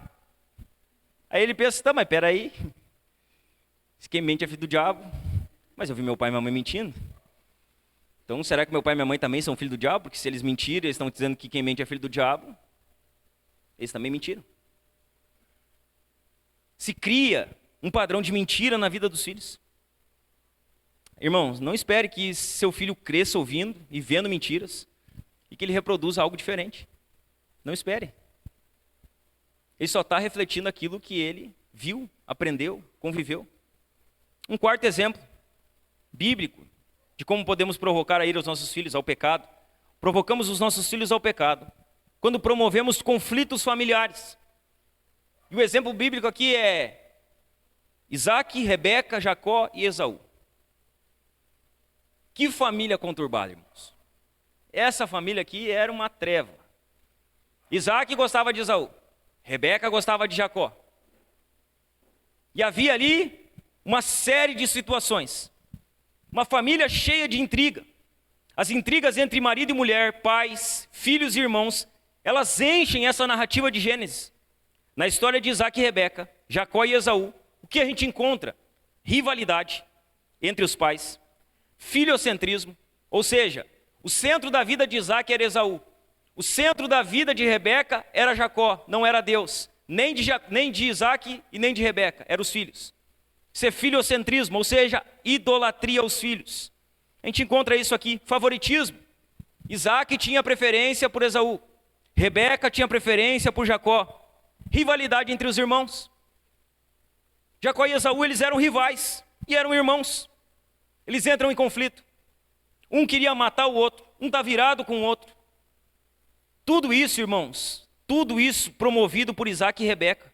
Aí ele pensa, mas peraí, se quem mente é filho do diabo, mas eu vi meu pai e minha mãe mentindo. Então será que meu pai e minha mãe também são filho do diabo? Porque se eles mentirem, eles estão dizendo que quem mente é filho do diabo, eles também mentiram. Se cria um padrão de mentira na vida dos filhos. Irmãos, não espere que seu filho cresça ouvindo e vendo mentiras e que ele reproduza algo diferente. Não espere. Ele só está refletindo aquilo que ele viu, aprendeu, conviveu. Um quarto exemplo bíblico de como podemos provocar a ira aos nossos filhos ao pecado. Provocamos os nossos filhos ao pecado quando promovemos conflitos familiares. E o exemplo bíblico aqui é Isaac, Rebeca, Jacó e Esaú. Que família conturbada, irmãos. Essa família aqui era uma treva. Isaac gostava de Esaú. Rebeca gostava de Jacó. E havia ali uma série de situações. Uma família cheia de intriga. As intrigas entre marido e mulher, pais, filhos e irmãos, elas enchem essa narrativa de Gênesis. Na história de Isaac e Rebeca, Jacó e Esaú, o que a gente encontra? Rivalidade entre os pais, filiocentrismo, ou seja, o centro da vida de Isaac era Esaú, o centro da vida de Rebeca era Jacó, não era Deus, nem de Isaac e nem de Rebeca, eram os filhos. Isso é filiocentrismo, ou seja, idolatria aos filhos. A gente encontra isso aqui, favoritismo. Isaac tinha preferência por Esaú, Rebeca tinha preferência por Jacó. Rivalidade entre os irmãos. Jacó e Esaú, eles eram rivais e eram irmãos. Eles entram em conflito. Um queria matar o outro, um está virado com o outro. Tudo isso, irmãos, tudo isso promovido por Isaac e Rebeca,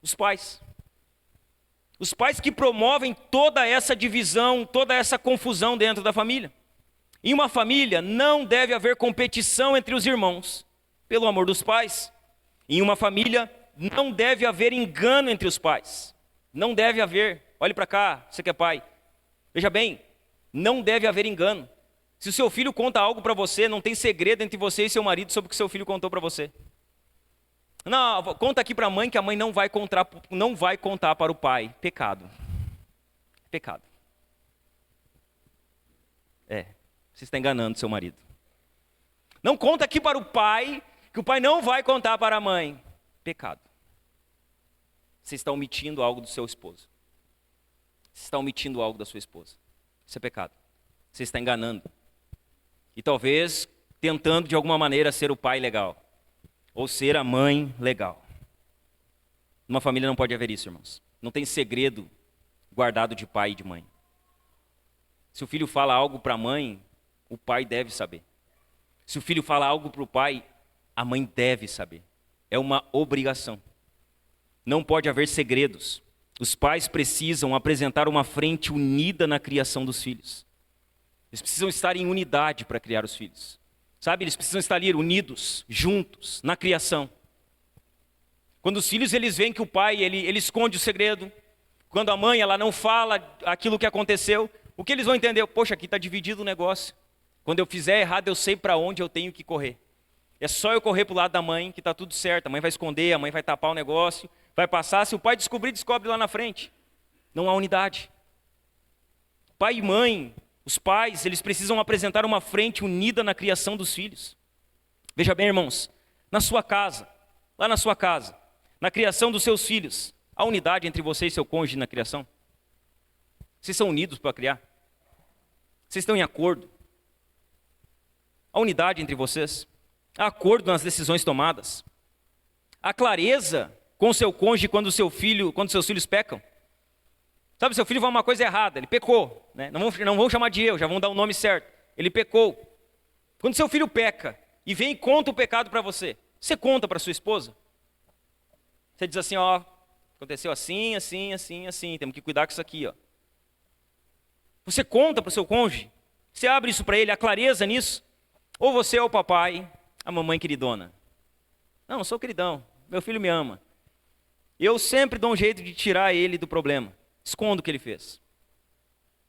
os pais. Os pais que promovem toda essa divisão, toda essa confusão dentro da família. Em uma família não deve haver competição entre os irmãos, pelo amor dos pais. Em uma família não deve haver engano entre os pais. Não deve haver. Olhe para cá, você que é pai. Veja bem, não deve haver engano. Se o seu filho conta algo para você, não tem segredo entre você e seu marido sobre o que seu filho contou para você. Não, conta aqui para a mãe que a mãe não vai contar para o pai. Pecado. Pecado. Você está enganando seu marido. Não conta aqui para o pai, que o pai não vai contar para a mãe. Pecado. Você está omitindo algo do seu esposo. Você está omitindo algo da sua esposa. Isso é pecado. Você está enganando. E talvez tentando de alguma maneira ser o pai legal. Ou ser a mãe legal. Numa família não pode haver isso, irmãos. Não tem segredo guardado de pai e de mãe. Se o filho fala algo para a mãe, o pai deve saber. Se o filho fala algo para o pai, a mãe deve saber. É uma obrigação. Não pode haver segredos. Os pais precisam apresentar uma frente unida na criação dos filhos. Eles precisam estar em unidade para criar os filhos. Sabe, eles precisam estar ali unidos, juntos, na criação. Quando os filhos eles veem que o pai ele esconde o segredo, quando a mãe ela não fala aquilo que aconteceu, o que eles vão entender? Poxa, aqui está dividido o negócio. Quando eu fizer errado, eu sei para onde eu tenho que correr. É só eu correr para o lado da mãe que está tudo certo. A mãe vai esconder, a mãe vai tapar o negócio, vai passar. Se o pai descobrir, descobre lá na frente. Não há unidade. Pai e mãe, os pais, eles precisam apresentar uma frente unida na criação dos filhos. Veja bem, irmãos, na sua casa, lá na sua casa, na criação dos seus filhos, há unidade entre você e seu cônjuge na criação? Vocês são unidos para criar? Vocês estão em acordo? Há unidade entre vocês? Há acordo nas decisões tomadas? Há clareza com o seu cônjuge quando seus filhos pecam? Sabe, seu filho faz uma coisa errada, ele pecou, né? Não vão chamar de erro, já vão dar o nome certo. Ele pecou. Quando seu filho peca e vem e conta o pecado para você, você conta para sua esposa? Você diz assim, ó, aconteceu assim, assim, assim, assim, temos que cuidar com isso aqui, ó. Você conta para o seu cônjuge? Você abre isso para ele, a clareza nisso? Ou você é o papai, a mamãe queridona? Não, eu sou queridão, meu filho me ama. Eu sempre dou um jeito de tirar ele do problema. Escondo o que ele fez.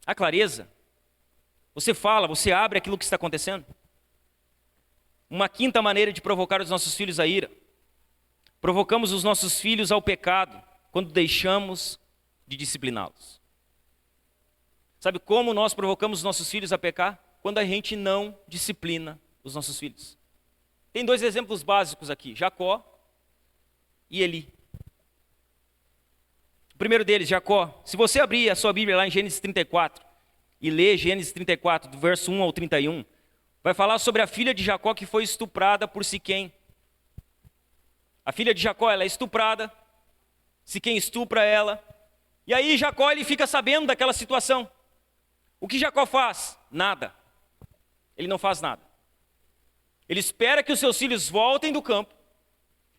A clareza. Você fala, você abre aquilo que está acontecendo. Uma quinta maneira de provocar os nossos filhos à ira. Provocamos os nossos filhos ao pecado quando deixamos de discipliná-los. Sabe como nós provocamos os nossos filhos a pecar? Quando a gente não disciplina os nossos filhos. Tem dois exemplos básicos aqui, Jacó e Eli. O primeiro deles, Jacó. Se você abrir a sua Bíblia lá em Gênesis 34 e ler Gênesis 34, do verso 1 ao 31, vai falar sobre a filha de Jacó que foi estuprada por Siquém. A filha de Jacó, ela é estuprada, Siquém estupra ela, e aí Jacó ele fica sabendo daquela situação. O que Jacó faz? Nada. Ele não faz nada. Ele espera que os seus filhos voltem do campo,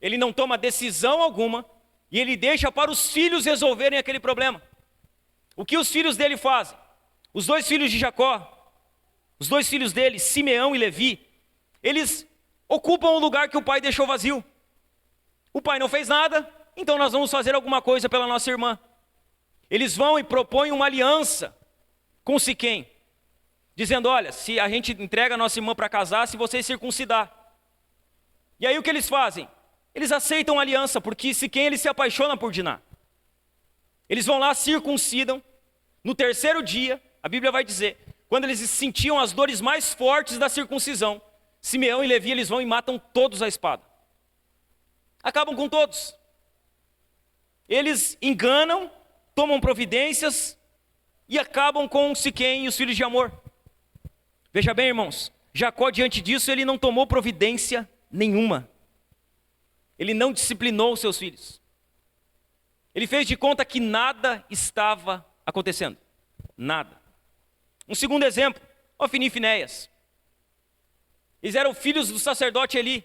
ele não toma decisão alguma, e ele deixa para os filhos resolverem aquele problema. O que os filhos dele fazem? Os dois filhos de Jacó, os dois filhos dele, Simeão e Levi, eles ocupam o lugar que o pai deixou vazio. O pai não fez nada, então nós vamos fazer alguma coisa pela nossa irmã. Eles vão e propõem uma aliança com Siquém, dizendo, olha, se a gente entrega a nossa irmã para casar, se você circuncidar. E aí o que eles fazem? Eles aceitam a aliança, porque Siquém ele se apaixona por Diná. Eles vão lá, circuncidam. No terceiro dia, a Bíblia vai dizer, quando eles sentiam as dores mais fortes da circuncisão, Simeão e Levi eles vão e matam todos à espada. Acabam com todos. Eles enganam, tomam providências e acabam com Siquém e os filhos de Amor. Veja bem, irmãos, Jacó diante disso ele não tomou providência nenhuma. Ele não disciplinou os seus filhos. Ele fez de conta que nada estava acontecendo. Nada. Um segundo exemplo, Ofni e Finéias. Eles eram filhos do sacerdote Eli.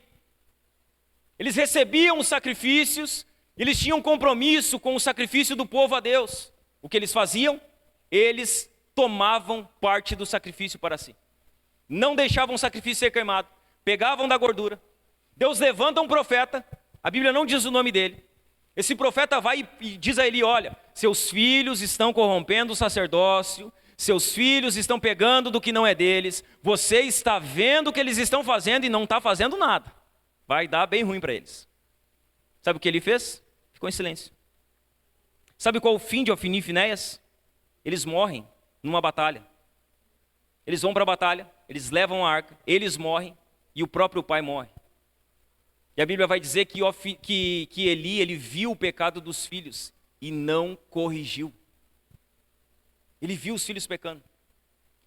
Eles recebiam os sacrifícios, eles tinham compromisso com o sacrifício do povo a Deus. O que eles faziam? Eles tomavam parte do sacrifício para si. Não deixavam o sacrifício ser queimado, pegavam da gordura. Deus levanta um profeta, a Bíblia não diz o nome dele. Esse profeta vai e diz a Eli: olha, seus filhos estão corrompendo o sacerdócio, seus filhos estão pegando do que não é deles, você está vendo o que eles estão fazendo e não está fazendo nada. Vai dar bem ruim para eles. Sabe o que ele fez? Ficou em silêncio. Sabe qual o fim de Ofni e Finéias? Eles morrem numa batalha. Eles vão para a batalha, eles levam a arca, eles morrem e o próprio pai morre. E a Bíblia vai dizer que Eli, ele viu o pecado dos filhos e não corrigiu. Ele viu os filhos pecando.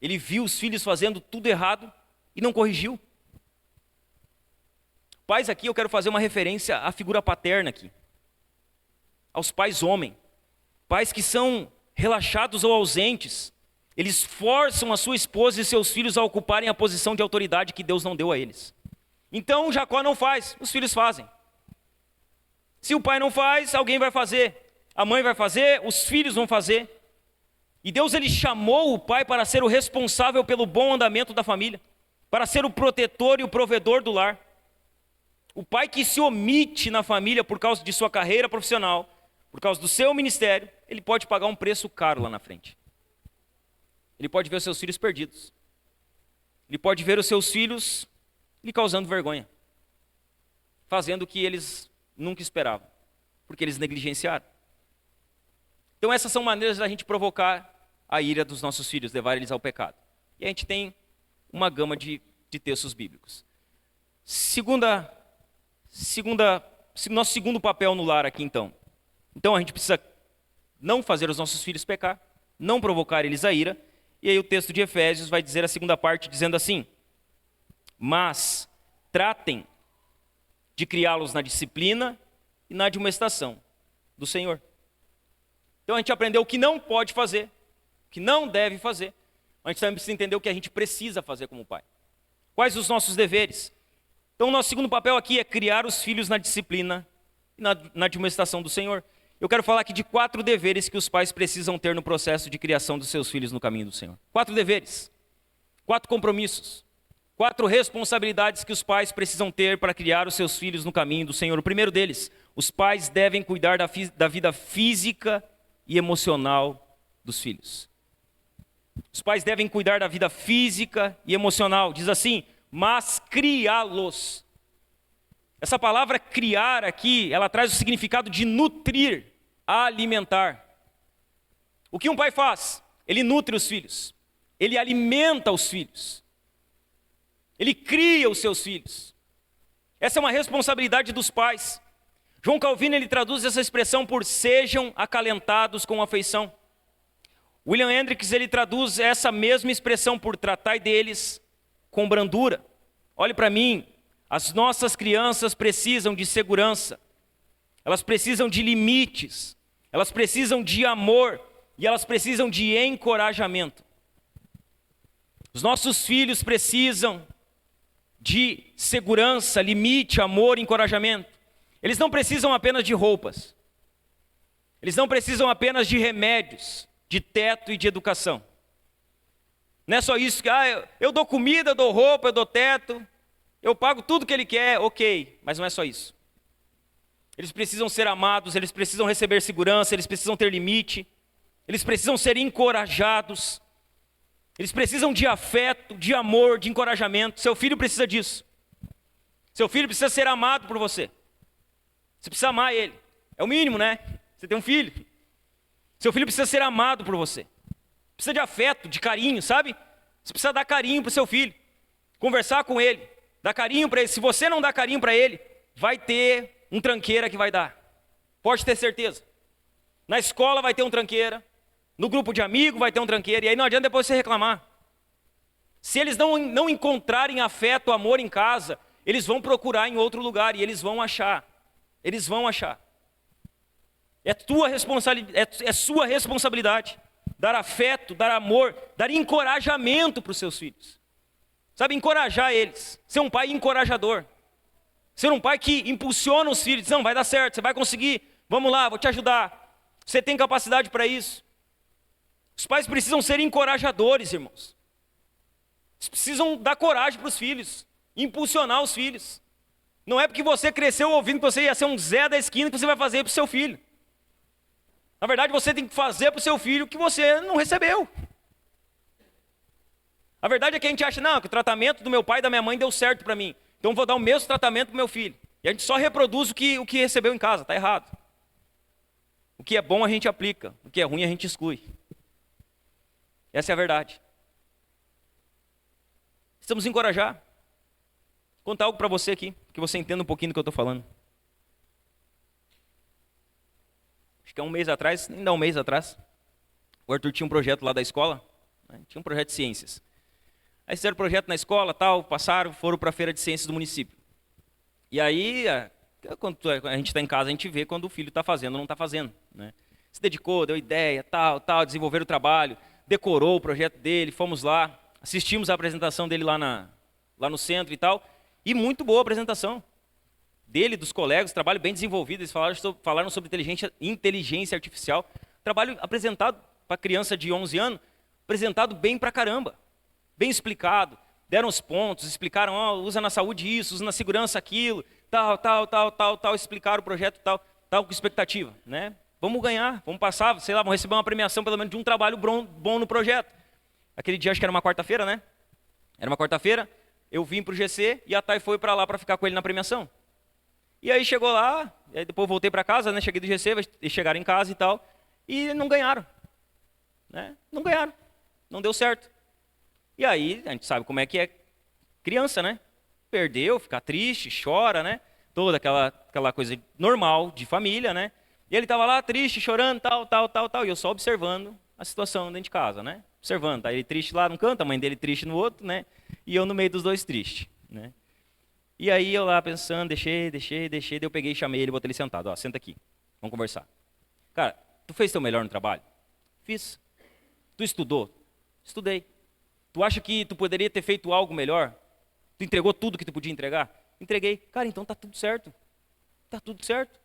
Ele viu os filhos fazendo tudo errado e não corrigiu. Pais, aqui eu quero fazer uma referência à figura paterna aqui. Aos pais homem. Pais que são relaxados ou ausentes. Eles forçam a sua esposa e seus filhos a ocuparem a posição de autoridade que Deus não deu a eles. Então Jacó não faz, os filhos fazem. Se o pai não faz, alguém vai fazer. A mãe vai fazer, os filhos vão fazer. E Deus, ele chamou o pai para ser o responsável pelo bom andamento da família, para ser o protetor e o provedor do lar. O pai que se omite na família por causa de sua carreira profissional, por causa do seu ministério, ele pode pagar um preço caro lá na frente. Ele pode ver os seus filhos perdidos. Ele pode ver os seus filhos lhe causando vergonha, fazendo o que eles nunca esperavam, porque eles negligenciaram. Então essas são maneiras da gente provocar a ira dos nossos filhos, levar eles ao pecado. E a gente tem uma gama de textos bíblicos. Nosso segundo papel no lar aqui então. Então a gente precisa não fazer os nossos filhos pecar, não provocar eles a ira. E aí o texto de Efésios vai dizer a segunda parte dizendo assim: mas tratem de criá-los na disciplina e na admoestação do Senhor. Então a gente aprendeu o que não pode fazer, o que não deve fazer. A gente também precisa entender o que a gente precisa fazer como pai. Quais os nossos deveres? Então o nosso segundo papel aqui é criar os filhos na disciplina e na admoestação do Senhor. Eu quero falar aqui de 4 deveres que os pais precisam ter no processo de criação dos seus filhos no caminho do Senhor. 4 deveres, 4 compromissos, 4 responsabilidades que os pais precisam ter para criar os seus filhos no caminho do Senhor. O primeiro deles: os pais devem cuidar da vida física e emocional dos filhos. Os pais devem cuidar da vida física e emocional. Diz assim: mas criá-los. Essa palavra criar aqui, ela traz o significado de nutrir, alimentar. O que um pai faz? Ele nutre os filhos. Ele alimenta os filhos. Ele cria os seus filhos. Essa é uma responsabilidade dos pais. João Calvino, ele traduz essa expressão por sejam acalentados com afeição. William Hendricks, ele traduz essa mesma expressão por tratai deles com brandura. Olhe para mim, as nossas crianças precisam de segurança. Elas precisam de limites. Elas precisam de amor. E elas precisam de encorajamento. Os nossos filhos precisam de segurança, limite, amor, encorajamento. Eles não precisam apenas de roupas. Eles não precisam apenas de remédios, de teto e de educação. Não é só isso que, eu dou comida, eu dou roupa, eu dou teto, eu pago tudo que ele quer, ok, mas não é só isso. Eles precisam ser amados, eles precisam receber segurança, eles precisam ter limite, eles precisam ser encorajados, eles precisam de afeto, de amor, de encorajamento. Seu filho precisa disso. Seu filho precisa ser amado por você. Você precisa amar ele. É o mínimo, né? Você tem um filho. Seu filho precisa ser amado por você. Precisa de afeto, de carinho, sabe? Você precisa dar carinho para o seu filho. Conversar com ele. Dar carinho para ele. Se você não dá carinho para ele, vai ter um tranqueira que vai dar. Pode ter certeza. Na escola vai ter um tranqueira. No grupo de amigos vai ter um tranqueiro. E aí não adianta depois você reclamar. Se eles não encontrarem afeto, amor em casa, eles vão procurar em outro lugar e eles vão achar. Eles vão achar. É sua responsabilidade. Dar afeto, dar amor, dar encorajamento para os seus filhos. Sabe, encorajar eles. Ser um pai encorajador. Ser um pai que impulsiona os filhos, não, vai dar certo, você vai conseguir, vamos lá, vou te ajudar. Você tem capacidade para isso. Os pais precisam ser encorajadores, irmãos. Eles precisam dar coragem para os filhos, impulsionar os filhos. Não é porque você cresceu ouvindo que você ia ser um Zé da esquina que você vai fazer para o seu filho. Na verdade, você tem que fazer para o seu filho o que você não recebeu. A verdade é que a gente acha, não, que o tratamento do meu pai e da minha mãe deu certo para mim. Então eu vou dar o mesmo tratamento para o meu filho. E a gente só reproduz o que recebeu em casa, está errado. O que é bom a gente aplica, o que é ruim a gente exclui. Essa é a verdade. Precisamos encorajar. Vou contar algo para você aqui, que você entenda um pouquinho do que eu estou falando. Acho que é um mês atrás, ainda um mês atrás, o Arthur tinha um projeto lá da escola, né? Tinha um projeto de ciências. Aí fizeram projeto na escola, tal, passaram, foram para a feira de ciências do município. E aí, quando a gente está em casa, a gente vê quando o filho está fazendo ou não está fazendo, né? Se dedicou, deu ideia, tal, desenvolveram o trabalho, decorou o projeto dele, fomos lá, assistimos a apresentação dele lá no centro e tal, e muito boa a apresentação dele, dos colegas, trabalho bem desenvolvido. Eles falaram sobre inteligência artificial, trabalho apresentado para criança de 11 anos, apresentado bem pra caramba, bem explicado, deram os pontos, explicaram, usa na saúde isso, usa na segurança aquilo, tal, explicaram o projeto tal com expectativa, né? Vamos ganhar, vamos passar, sei lá, vamos receber uma premiação pelo menos de um trabalho bom no projeto. Aquele dia acho que era uma quarta-feira, né? Era uma quarta-feira, eu vim pro GC e a Thay foi para lá para ficar com ele na premiação. E aí chegou lá, aí depois voltei para casa, né? Cheguei do GC, eles chegaram em casa e tal, e não ganharam, né? Não ganharam, não deu certo. E aí, a gente sabe como é que é criança, né? Perdeu, fica triste, chora, né? Toda aquela coisa normal de família, né? E ele estava lá triste, chorando, tal. E eu só observando a situação dentro de casa, né? Observando, tá ele triste lá num canto, a mãe dele triste no outro, né? E eu no meio dos dois tristes, né? E aí eu lá pensando, deixei, daí eu peguei e chamei ele, botei ele sentado. Ó, senta aqui, vamos conversar. Cara, tu fez teu melhor no trabalho? Fiz. Tu estudou? Estudei. Tu acha que tu poderia ter feito algo melhor? Tu entregou tudo que tu podia entregar? Entreguei. Cara, então tá tudo certo. Tá tudo certo.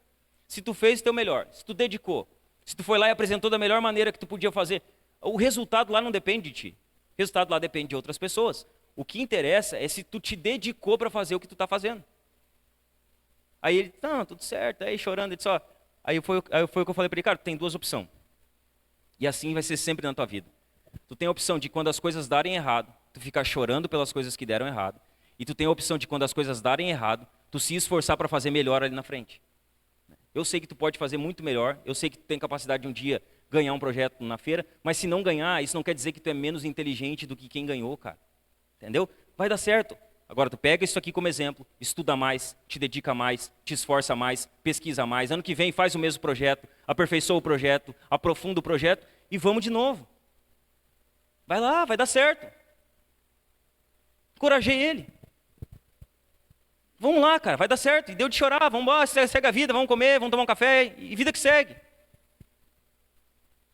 Se tu fez o teu melhor, se tu dedicou, se tu foi lá e apresentou da melhor maneira que tu podia fazer, o resultado lá não depende de ti. O resultado lá depende de outras pessoas. O que interessa é se tu te dedicou para fazer o que tu está fazendo. Aí ele, não, tudo certo. Aí chorando, ele disse, ó. Aí foi o que eu falei para ele, cara, tu tem duas opções. E assim vai ser sempre na tua vida. Tu tem a opção de quando as coisas darem errado, tu ficar chorando pelas coisas que deram errado. E tu tem a opção de quando as coisas darem errado, tu se esforçar para fazer melhor ali na frente. Eu sei que tu pode fazer muito melhor, eu sei que tu tem capacidade de um dia ganhar um projeto na feira, mas se não ganhar, isso não quer dizer que tu é menos inteligente do que quem ganhou, cara. Entendeu? Vai dar certo. Agora tu pega isso aqui como exemplo, estuda mais, te dedica mais, te esforça mais, pesquisa mais. Ano que vem faz o mesmo projeto, aperfeiçoa o projeto, aprofunda o projeto e vamos de novo. Vai lá, vai dar certo. Encorajei ele. Vamos lá, cara, vai dar certo. E deu de chorar, vamos embora, segue a vida, vamos comer, vamos tomar um café, e vida que segue.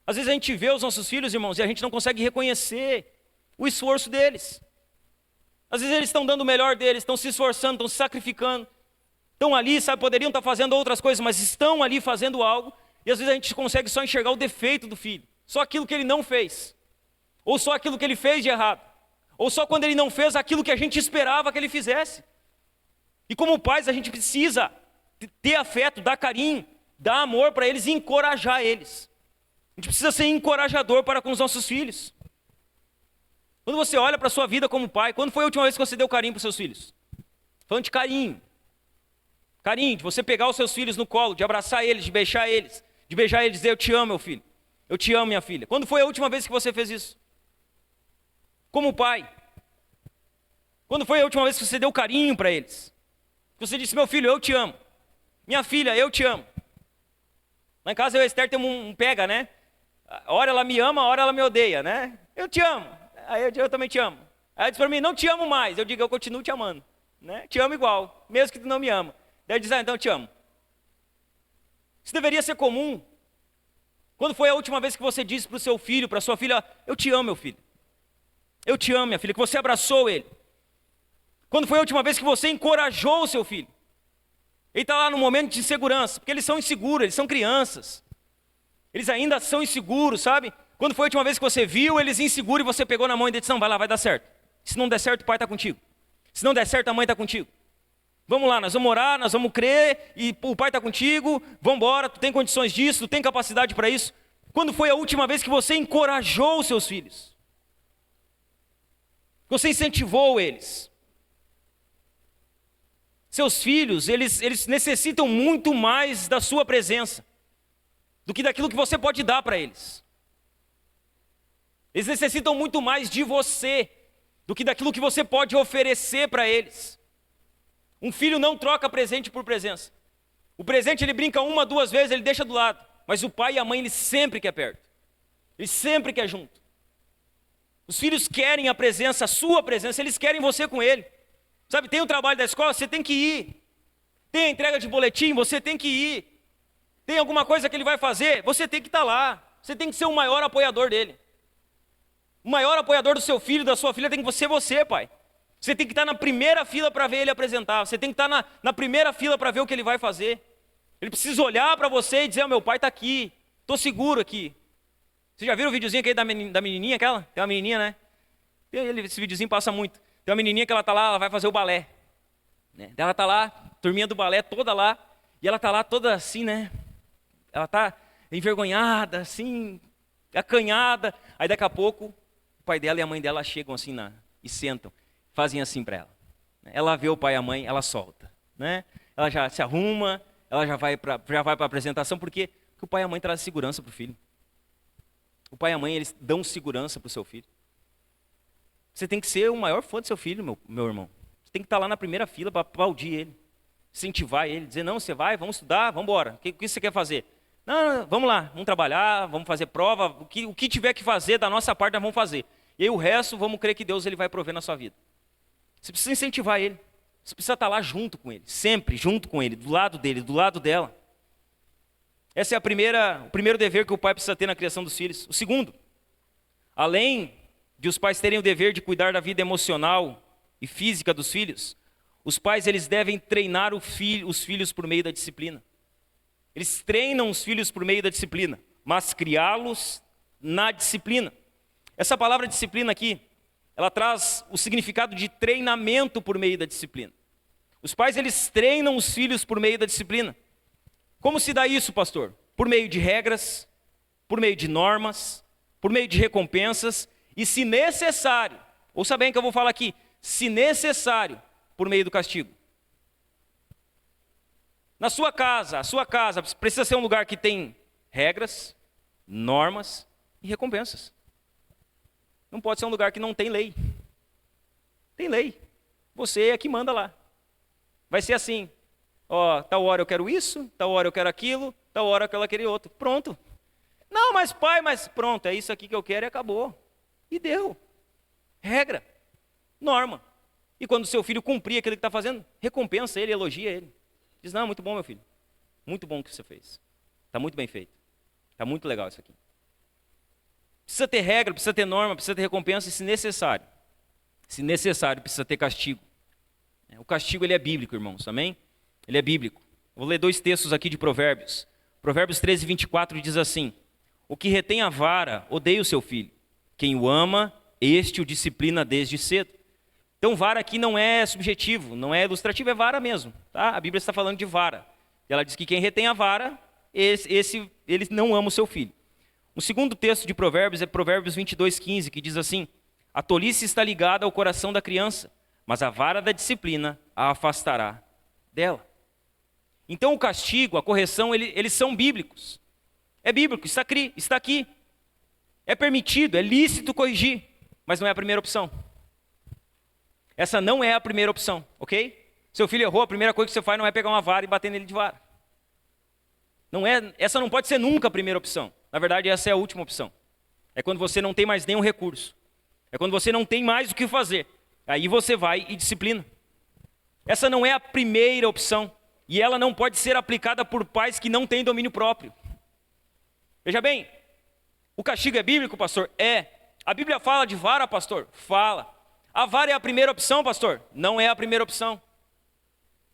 Às vezes a gente vê os nossos filhos, irmãos, e a gente não consegue reconhecer o esforço deles. Às vezes eles estão dando o melhor deles, estão se esforçando, estão se sacrificando. Estão ali, sabe, poderiam estar fazendo outras coisas, mas estão ali fazendo algo, e às vezes a gente consegue só enxergar o defeito do filho. Só aquilo que ele não fez. Ou só aquilo que ele fez de errado. Ou só quando ele não fez aquilo que a gente esperava que ele fizesse. E como pais, a gente precisa ter afeto, dar carinho, dar amor para eles e encorajar eles. A gente precisa ser encorajador para com os nossos filhos. Quando você olha para a sua vida como pai, quando foi a última vez que você deu carinho para os seus filhos? Falando de carinho. Carinho, de você pegar os seus filhos no colo, de abraçar eles, de beijar eles e dizer, eu te amo, meu filho. Eu te amo, minha filha. Quando foi a última vez que você fez isso? Como pai. Quando foi a última vez que você deu carinho para eles? Você disse, meu filho, eu te amo. Minha filha, eu te amo. Lá em casa eu e a Esther temos um pega, né? A hora ela me ama, a hora ela me odeia, né? Eu te amo. Aí eu também te amo. Aí ela diz para mim, não te amo mais. Eu digo, eu continuo te amando, né? Te amo igual, mesmo que tu não me ama. Daí ela diz, então eu te amo. Isso deveria ser comum. Quando foi a última vez que você disse para o seu filho, para a sua filha, eu te amo, meu filho. Eu te amo, minha filha, que você abraçou ele. Quando foi a última vez que você encorajou o seu filho? Ele está lá no momento de insegurança, porque eles são inseguros, eles são crianças. Eles ainda são inseguros, sabe? Quando foi a última vez que você viu eles inseguros e você pegou na mão e disse, não, vai lá, vai dar certo. Se não der certo, o pai está contigo. Se não der certo, a mãe está contigo. Vamos lá, nós vamos orar, nós vamos crer, e o pai está contigo, vamos embora, tu tem condições disso, tu tem capacidade para isso. Quando foi a última vez que você encorajou os seus filhos? Você incentivou eles? Seus filhos, eles necessitam muito mais da sua presença do que daquilo que você pode dar para eles. Eles necessitam muito mais de você do que daquilo que você pode oferecer para eles. Um filho não troca presente por presença. O presente ele brinca uma, duas vezes, ele deixa do lado. Mas o pai e a mãe, ele sempre quer perto. Ele sempre quer junto. Os filhos querem a presença, a sua presença, eles querem você com ele. Sabe, tem o trabalho da escola, você tem que ir. Tem a entrega de boletim, você tem que ir. Tem alguma coisa que ele vai fazer, você tem que estar lá. Você tem que ser o maior apoiador dele. O maior apoiador do seu filho, da sua filha, tem que ser você, pai. Você tem que estar na primeira fila para ver ele apresentar. Você tem que estar na primeira fila para ver o que ele vai fazer. Ele precisa olhar para você e dizer, meu pai está aqui, estou seguro aqui. Você já viram o videozinho aqui da menininha aquela? Tem uma menininha, né? Esse videozinho passa muito. Tem uma menininha que ela está lá, ela vai fazer o balé. Né? Ela está lá, turminha do balé toda lá, e ela está lá toda assim, né? Ela está envergonhada, assim, acanhada. Aí daqui a pouco, o pai dela e a mãe dela chegam assim e sentam, fazem assim para ela. Ela vê o pai e a mãe, ela solta. Né? Ela já se arruma, ela já vai para a apresentação, porque o pai e a mãe trazem segurança para o filho. O pai e a mãe, eles dão segurança para o seu filho. Você tem que ser o maior fã do seu filho, meu irmão. Você tem que estar lá na primeira fila para aplaudir ele, incentivar ele, dizer, não, você vai, vamos estudar, vamos embora. O que você quer fazer? Não, vamos lá, vamos trabalhar, vamos fazer prova, o que tiver que fazer da nossa parte nós vamos fazer. E aí o resto, vamos crer que Deus ele vai prover na sua vida. Você precisa incentivar ele, você precisa estar lá junto com ele, sempre junto com ele, do lado dele, do lado dela. Esse é o primeiro dever que o pai precisa ter na criação dos filhos. O segundo, além de os pais terem o dever de cuidar da vida emocional e física dos filhos, os pais eles devem treinar os filhos por meio da disciplina. Eles treinam os filhos por meio da disciplina, mas criá-los na disciplina. Essa palavra disciplina aqui, ela traz o significado de treinamento por meio da disciplina. Os pais eles treinam os filhos por meio da disciplina. Como se dá isso, pastor? Por meio de regras, por meio de normas, por meio de recompensas e, se necessário, ouça bem que eu vou falar aqui, se necessário, por meio do castigo. Na sua casa, a sua casa precisa ser um lugar que tem regras, normas e recompensas. Não pode ser um lugar que não tem lei. Tem lei. Você é que manda lá. Vai ser assim. Ó, tal hora eu quero isso, tal hora eu quero aquilo, tal hora eu quero aquele outro. Pronto. Não, mas pai, mas pronto, é isso aqui que eu quero e acabou. E deu. Regra. Norma. E quando o seu filho cumprir aquilo que está fazendo, recompensa ele, elogia ele. Diz, não, muito bom, meu filho. Muito bom o que você fez. Está muito bem feito. Está muito legal isso aqui. Precisa ter regra, precisa ter norma, precisa ter recompensa, e se necessário, precisa ter castigo. O castigo ele é bíblico, irmãos, amém? Ele é bíblico. Vou ler 2 textos aqui de Provérbios. Provérbios 13, 24 diz assim: o que retém a vara, odeia o seu filho. Quem o ama, este o disciplina desde cedo. Então vara aqui não é subjetivo, não é ilustrativo, é vara mesmo. Tá? A Bíblia está falando de vara. Ela diz que quem retém a vara, ele não ama o seu filho. O segundo texto de Provérbios é Provérbios 22, 15, que diz assim: a tolice está ligada ao coração da criança, mas a vara da disciplina a afastará dela. Então o castigo, a correção, eles são bíblicos. É bíblico, está aqui. É permitido, é lícito corrigir, mas não é a primeira opção. Essa não é a primeira opção, ok? Seu filho errou, a primeira coisa que você faz não é pegar uma vara e bater nele de vara. Essa não pode ser nunca a primeira opção. Na verdade, essa é a última opção. É quando você não tem mais nenhum recurso. É quando você não tem mais o que fazer. Aí você vai e disciplina. Essa não é a primeira opção. E ela não pode ser aplicada por pais que não têm domínio próprio. Veja bem, o castigo é bíblico, pastor? É. A Bíblia fala de vara, pastor? Fala. A vara é a primeira opção, pastor? Não é a primeira opção.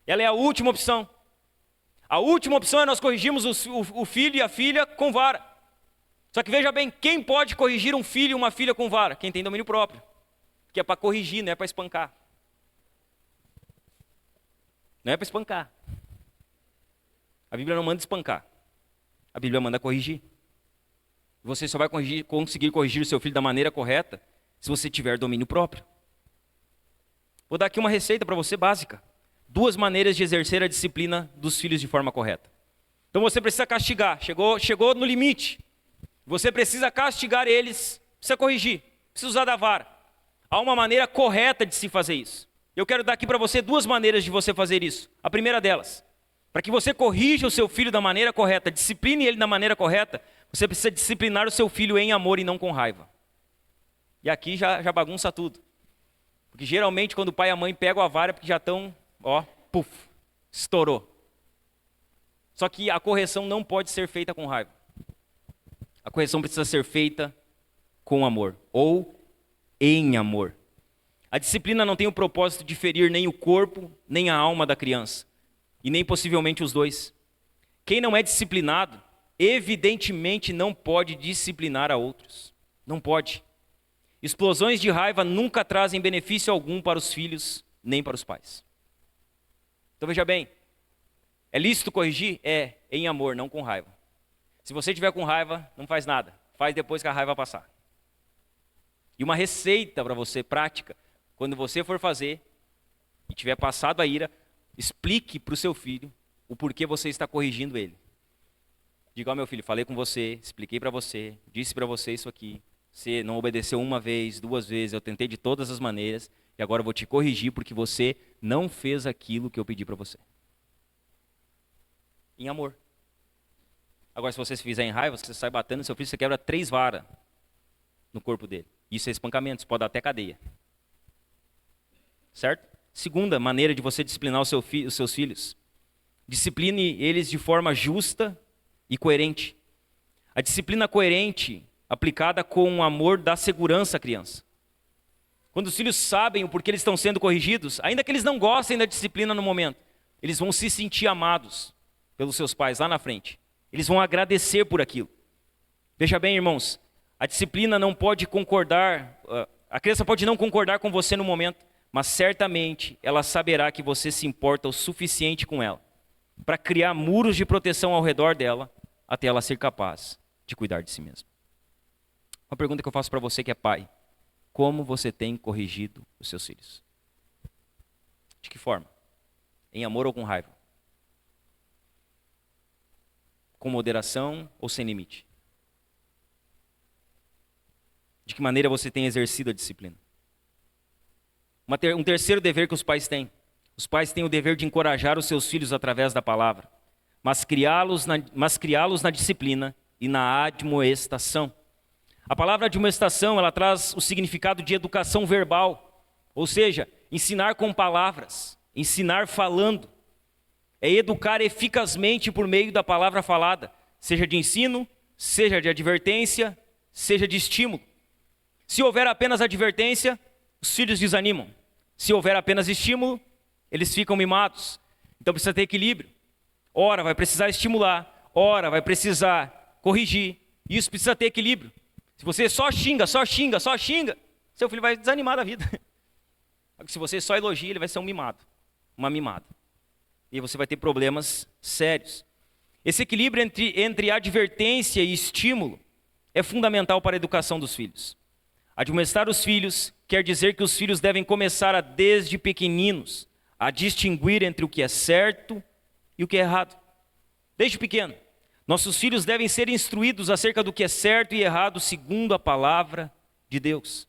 Ela é a última opção. A última opção é nós corrigirmos o filho e a filha com vara. Só que veja bem, quem pode corrigir um filho e uma filha com vara? Quem tem domínio próprio. Que é para corrigir, não é para espancar. Não é para espancar. A Bíblia não manda espancar. A Bíblia manda corrigir. Você só vai conseguir corrigir o seu filho da maneira correta se você tiver domínio próprio. Vou dar aqui uma receita para você básica. 2 maneiras de exercer a disciplina dos filhos de forma correta. Então você precisa castigar. Chegou no limite. Você precisa castigar eles. Precisa corrigir. Precisa usar da vara. Há uma maneira correta de se fazer isso. Eu quero dar aqui para você 2 maneiras de você fazer isso. A primeira delas, para que você corrija o seu filho da maneira correta, discipline ele da maneira correta, você precisa disciplinar o seu filho em amor e não com raiva. E aqui já bagunça tudo. Porque geralmente quando o pai e a mãe pegam a vara, é porque já estão, estourou. Só que a correção não pode ser feita com raiva. A correção precisa ser feita com amor, ou em amor. A disciplina não tem o propósito de ferir nem o corpo, nem a alma da criança. E nem possivelmente os dois. Quem não é disciplinado, evidentemente não pode disciplinar a outros. Não pode. Explosões de raiva nunca trazem benefício algum para os filhos, nem para os pais. Então veja bem, é lícito corrigir? É, em amor, não com raiva. Se você tiver com raiva, não faz nada. Faz depois que a raiva passar. E uma receita para você, prática, quando você for fazer e tiver passado a ira, explique para o seu filho o porquê você está corrigindo ele. Diga, meu filho, falei com você, expliquei para você, disse para você isso aqui. Você não obedeceu 1 vez, 2 vezes, eu tentei de todas as maneiras e agora eu vou te corrigir porque você não fez aquilo que eu pedi para você. Em amor. Agora, se você se fizer em raiva, você sai batendo no seu filho, você quebra 3 varas no corpo dele. Isso é espancamento, isso pode dar até cadeia. Certo? Segunda maneira de você disciplinar os seus filhos. Discipline eles de forma justa e coerente. A disciplina coerente, aplicada com o amor, dá segurança à criança. Quando os filhos sabem o porquê eles estão sendo corrigidos, ainda que eles não gostem da disciplina no momento, eles vão se sentir amados pelos seus pais lá na frente. Eles vão agradecer por aquilo. Veja bem, irmãos, a disciplina não pode concordar, a criança pode não concordar com você no momento, mas certamente ela saberá que você se importa o suficiente com ela para criar muros de proteção ao redor dela até ela ser capaz de cuidar de si mesma. Uma pergunta que eu faço para você que é pai: como você tem corrigido os seus filhos? De que forma? Em amor ou com raiva? Com moderação ou sem limite? De que maneira você tem exercido a disciplina? Um terceiro dever que os pais têm. Os pais têm o dever de encorajar os seus filhos através da palavra, mas criá-los na disciplina e na admoestação. A palavra admoestação, ela traz o significado de educação verbal, ou seja, ensinar com palavras, ensinar falando. É educar eficazmente por meio da palavra falada, seja de ensino, seja de advertência, seja de estímulo. Se houver apenas advertência, os filhos desanimam. Se houver apenas estímulo, eles ficam mimados. Então precisa ter equilíbrio. Ora vai precisar estimular, ora vai precisar corrigir. Isso precisa ter equilíbrio. Se você só xinga, seu filho vai desanimar da vida. Se você só elogia, ele vai ser um mimado, uma mimada. E você vai ter problemas sérios. Esse equilíbrio entre advertência e estímulo é fundamental para a educação dos filhos. Admoestar os filhos quer dizer que os filhos devem começar desde pequeninos a distinguir entre o que é certo e o que é errado. Desde pequeno, nossos filhos devem ser instruídos acerca do que é certo e errado segundo a palavra de Deus.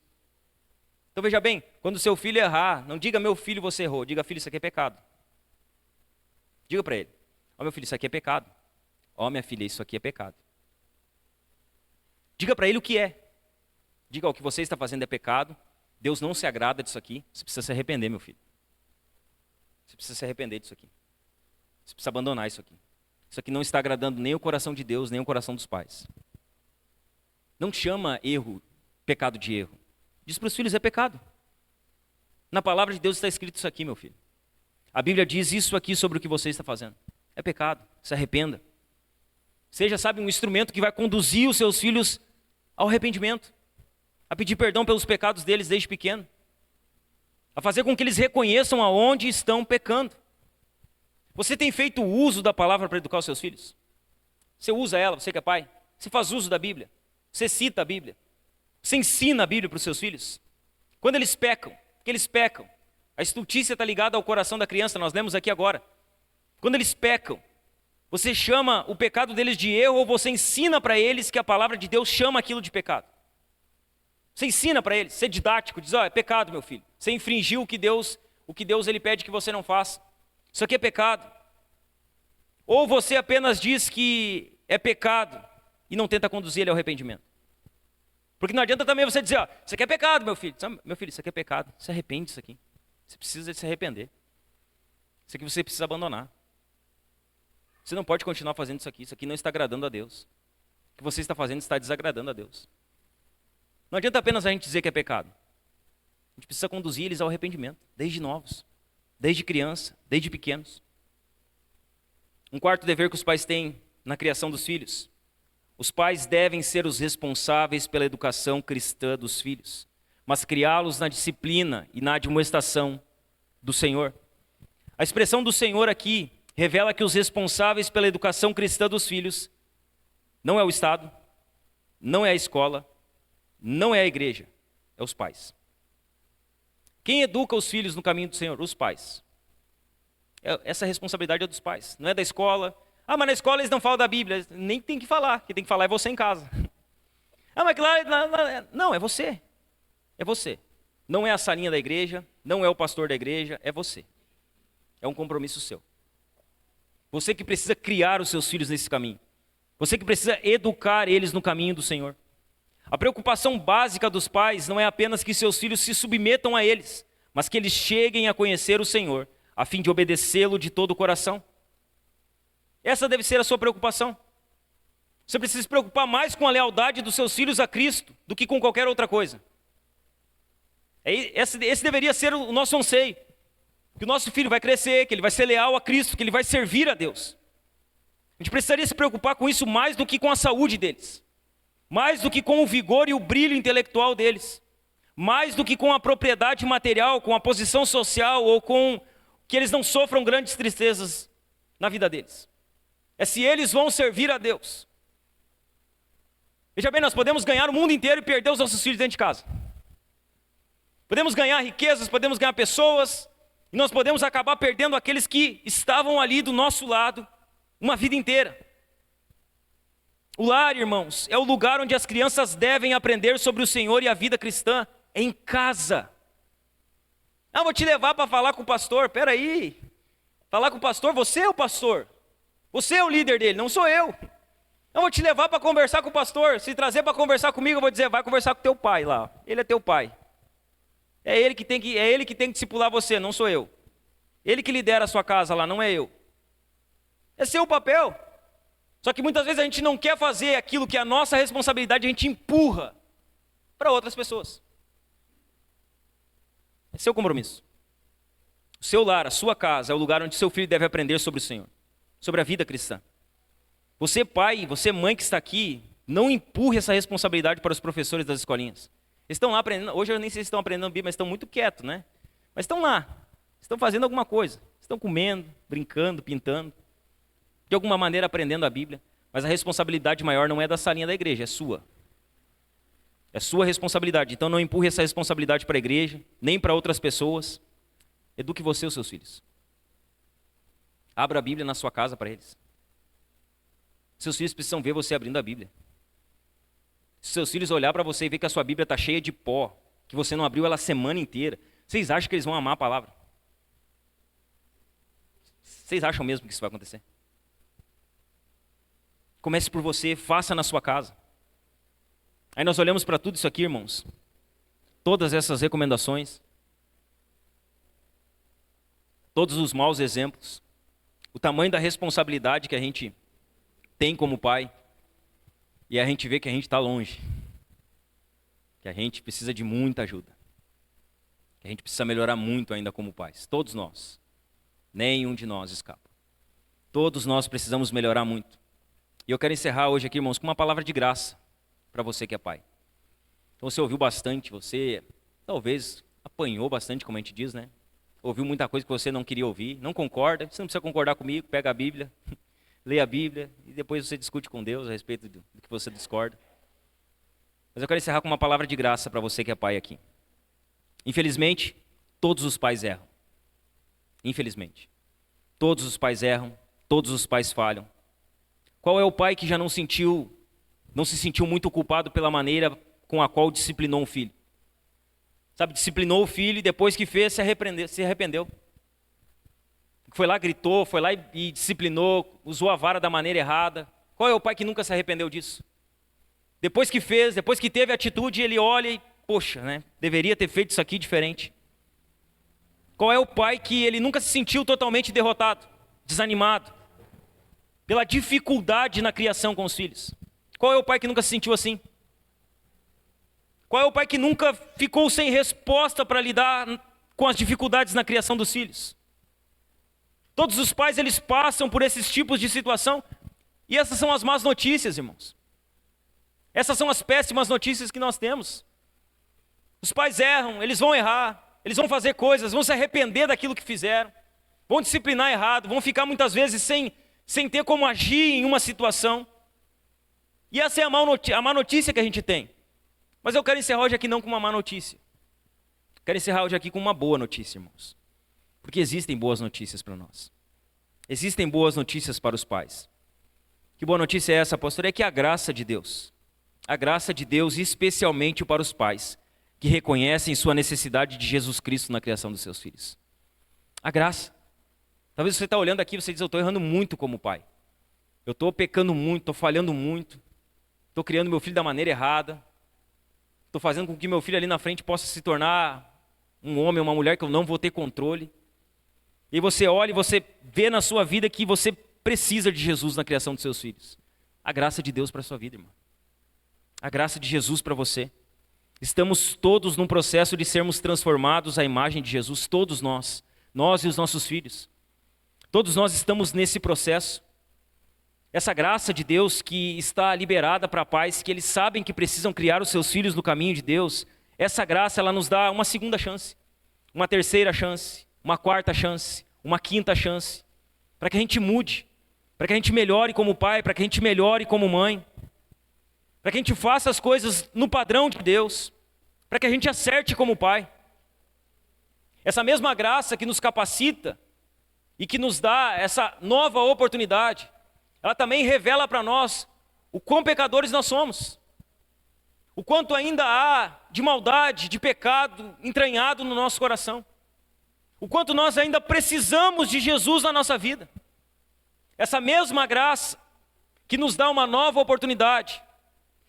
Então veja bem, quando seu filho errar, não diga, meu filho, você errou. Diga, filho, isso aqui é pecado. Diga para ele, ó, meu filho, isso aqui é pecado. Ó, minha filha, isso aqui é pecado. Diga para ele o que é. Diga, o que você está fazendo é pecado. Deus não se agrada disso aqui. Você precisa se arrepender, meu filho. Você precisa se arrepender disso aqui. Você precisa abandonar isso aqui. Isso aqui não está agradando nem o coração de Deus, nem o coração dos pais. Não chama erro, pecado de erro. Diz para os filhos, é pecado. Na palavra de Deus está escrito isso aqui, meu filho. A Bíblia diz isso aqui sobre o que você está fazendo. É pecado. Se arrependa. Seja, sabe, um instrumento que vai conduzir os seus filhos ao arrependimento, a pedir perdão pelos pecados deles desde pequeno, a fazer com que eles reconheçam aonde estão pecando. Você tem feito uso da palavra para educar os seus filhos? Você usa ela, você que é pai? Você faz uso da Bíblia? Você cita a Bíblia? Você ensina a Bíblia para os seus filhos? Quando eles pecam, porque eles pecam, a estultícia está ligada ao coração da criança, nós lemos aqui agora. Quando eles pecam, você chama o pecado deles de erro ou você ensina para eles que a palavra de Deus chama aquilo de pecado? Você ensina para eles, você é didático, diz, é pecado, meu filho. Você infringiu o que Deus ele pede que você não faça. Isso aqui é pecado. Ou você apenas diz que é pecado e não tenta conduzir ele ao arrependimento. Porque não adianta também você dizer, isso aqui é pecado, meu filho. Meu filho, isso aqui é pecado. Se arrepende disso aqui. Você precisa se arrepender. Isso aqui você precisa abandonar. Você não pode continuar fazendo isso aqui não está agradando a Deus. O que você está fazendo está desagradando a Deus. Não adianta apenas a gente dizer que é pecado. A gente precisa conduzir eles ao arrependimento, desde novos, desde criança, desde pequenos. Um quarto dever que os pais têm na criação dos filhos. Os pais devem ser os responsáveis pela educação cristã dos filhos, mas criá-los na disciplina e na admoestação do Senhor. A expressão do Senhor aqui revela que os responsáveis pela educação cristã dos filhos não é o Estado, não é a escola, não é a igreja, é os pais. Quem educa os filhos no caminho do Senhor? Os pais. Essa responsabilidade é dos pais, não é da escola. Mas na escola eles não falam da Bíblia. Nem tem que falar, quem tem que falar é você em casa. Mas lá... Não, é você. É você. Não é a salinha da igreja, não é o pastor da igreja, é você. É um compromisso seu. Você que precisa criar os seus filhos nesse caminho. Você que precisa educar eles no caminho do Senhor. A preocupação básica dos pais não é apenas que seus filhos se submetam a eles, mas que eles cheguem a conhecer o Senhor, a fim de obedecê-lo de todo o coração. Essa deve ser a sua preocupação. Você precisa se preocupar mais com a lealdade dos seus filhos a Cristo do que com qualquer outra coisa. Esse deveria ser o nosso anseio. Que o nosso filho vai crescer, que ele vai ser leal a Cristo, que ele vai servir a Deus. A gente precisaria se preocupar com isso mais do que com a saúde deles. Mais do que com o vigor e o brilho intelectual deles. Mais do que com a propriedade material, com a posição social ou com que eles não sofram grandes tristezas na vida deles. É se eles vão servir a Deus. Veja bem, nós podemos ganhar o mundo inteiro e perder os nossos filhos dentro de casa. Podemos ganhar riquezas, podemos ganhar pessoas, e nós podemos acabar perdendo aqueles que estavam ali do nosso lado uma vida inteira. O lar, irmãos, é o lugar onde as crianças devem aprender sobre o Senhor e a vida cristã, em casa. Vou te levar para falar com o pastor. Peraí, falar com o pastor? Você é o pastor. Você é o líder dele, não sou eu. Eu vou te levar para conversar com o pastor. Se trazer para conversar comigo, eu vou dizer, vai conversar com teu pai lá. Ele é teu pai. É ele que tem que discipular você, não sou eu. Ele que lidera a sua casa lá, não é eu. É seu papel. Só que muitas vezes a gente não quer fazer aquilo que é a nossa responsabilidade, a gente empurra para outras pessoas. É seu compromisso. O seu lar, a sua casa, é o lugar onde seu filho deve aprender sobre o Senhor, sobre a vida cristã. Você pai, você mãe que está aqui, não empurre essa responsabilidade para os professores das escolinhas. Eles estão lá aprendendo, hoje eu nem sei se estão aprendendo Bíblia, mas estão muito quietos, né? Mas estão lá, estão fazendo alguma coisa, estão comendo, brincando, pintando, de alguma maneira aprendendo a Bíblia, mas a responsabilidade maior não é da salinha da igreja, é sua. É sua responsabilidade, então não empurre essa responsabilidade para a igreja, nem para outras pessoas. Eduque você e os seus filhos. Abra a Bíblia na sua casa para eles. Seus filhos precisam ver você abrindo a Bíblia. Se seus filhos olhar para você e ver que a sua Bíblia está cheia de pó, que você não abriu ela a semana inteira, vocês acham que eles vão amar a palavra? Vocês acham mesmo que isso vai acontecer? Comece por você, faça na sua casa. Aí nós olhamos para tudo isso aqui, irmãos. Todas essas recomendações. Todos os maus exemplos. O tamanho da responsabilidade que a gente tem como pai. E a gente vê que a gente está longe. Que a gente precisa de muita ajuda. Que a gente precisa melhorar muito ainda como pais. Todos nós. Nenhum de nós escapa. Todos nós precisamos melhorar muito. E eu quero encerrar hoje aqui, irmãos, com uma palavra de graça para você que é pai. Então você ouviu bastante, você talvez apanhou bastante, como a gente diz, né? Ouviu muita coisa que você não queria ouvir, não concorda, você não precisa concordar comigo, pega a Bíblia, lê a Bíblia e depois você discute com Deus a respeito do que você discorda. Mas eu quero encerrar com uma palavra de graça para você que é pai aqui. Infelizmente, todos os pais erram. Infelizmente. Todos os pais erram, todos os pais falham. Qual é o pai que já não se sentiu muito culpado pela maneira com a qual disciplinou um filho? Sabe, disciplinou o filho e depois que fez, se arrependeu. Foi lá, gritou, foi lá e disciplinou, usou a vara da maneira errada. Qual é o pai que nunca se arrependeu disso? Depois que fez, depois que teve atitude, ele olha e, poxa, né, deveria ter feito isso aqui diferente. Qual é o pai que ele nunca se sentiu totalmente derrotado, desanimado, pela dificuldade na criação com os filhos? Qual é o pai que nunca se sentiu assim? Qual é o pai que nunca ficou sem resposta para lidar com as dificuldades na criação dos filhos? Todos os pais, eles passam por esses tipos de situação, e essas são as más notícias, irmãos. Essas são as péssimas notícias que nós temos. Os pais erram, eles vão errar, eles vão fazer coisas, vão se arrepender daquilo que fizeram, vão disciplinar errado, vão ficar muitas vezes sem ter como agir em uma situação. E essa é a má notícia que a gente tem. Mas eu quero encerrar hoje aqui não com uma má notícia. Quero encerrar hoje aqui com uma boa notícia, irmãos. Porque existem boas notícias para nós. Existem boas notícias para os pais. Que boa notícia é essa, pastor? É que a graça de Deus, especialmente para os pais, que reconhecem sua necessidade de Jesus Cristo na criação dos seus filhos. A graça. Talvez você está olhando aqui e você diz, eu estou errando muito como pai. Eu estou pecando muito, estou falhando muito. Estou criando meu filho da maneira errada. Estou fazendo com que meu filho ali na frente possa se tornar um homem, uma mulher que eu não vou ter controle. E você olha e você vê na sua vida que você precisa de Jesus na criação dos seus filhos. A graça de Deus para a sua vida, irmão. A graça de Jesus para você. Estamos todos num processo de sermos transformados à imagem de Jesus, todos nós e os nossos filhos. Todos nós estamos nesse processo. Essa graça de Deus que está liberada para pais que eles sabem que precisam criar os seus filhos no caminho de Deus, essa graça ela nos dá uma segunda chance, uma terceira chance, uma quarta chance, uma quinta chance, para que a gente mude, para que a gente melhore como pai, para que a gente melhore como mãe, para que a gente faça as coisas no padrão de Deus, para que a gente acerte como pai. Essa mesma graça que nos capacita e que nos dá essa nova oportunidade, ela também revela para nós o quão pecadores nós somos, o quanto ainda há de maldade, de pecado entranhado no nosso coração, o quanto nós ainda precisamos de Jesus na nossa vida. Essa mesma graça que nos dá uma nova oportunidade,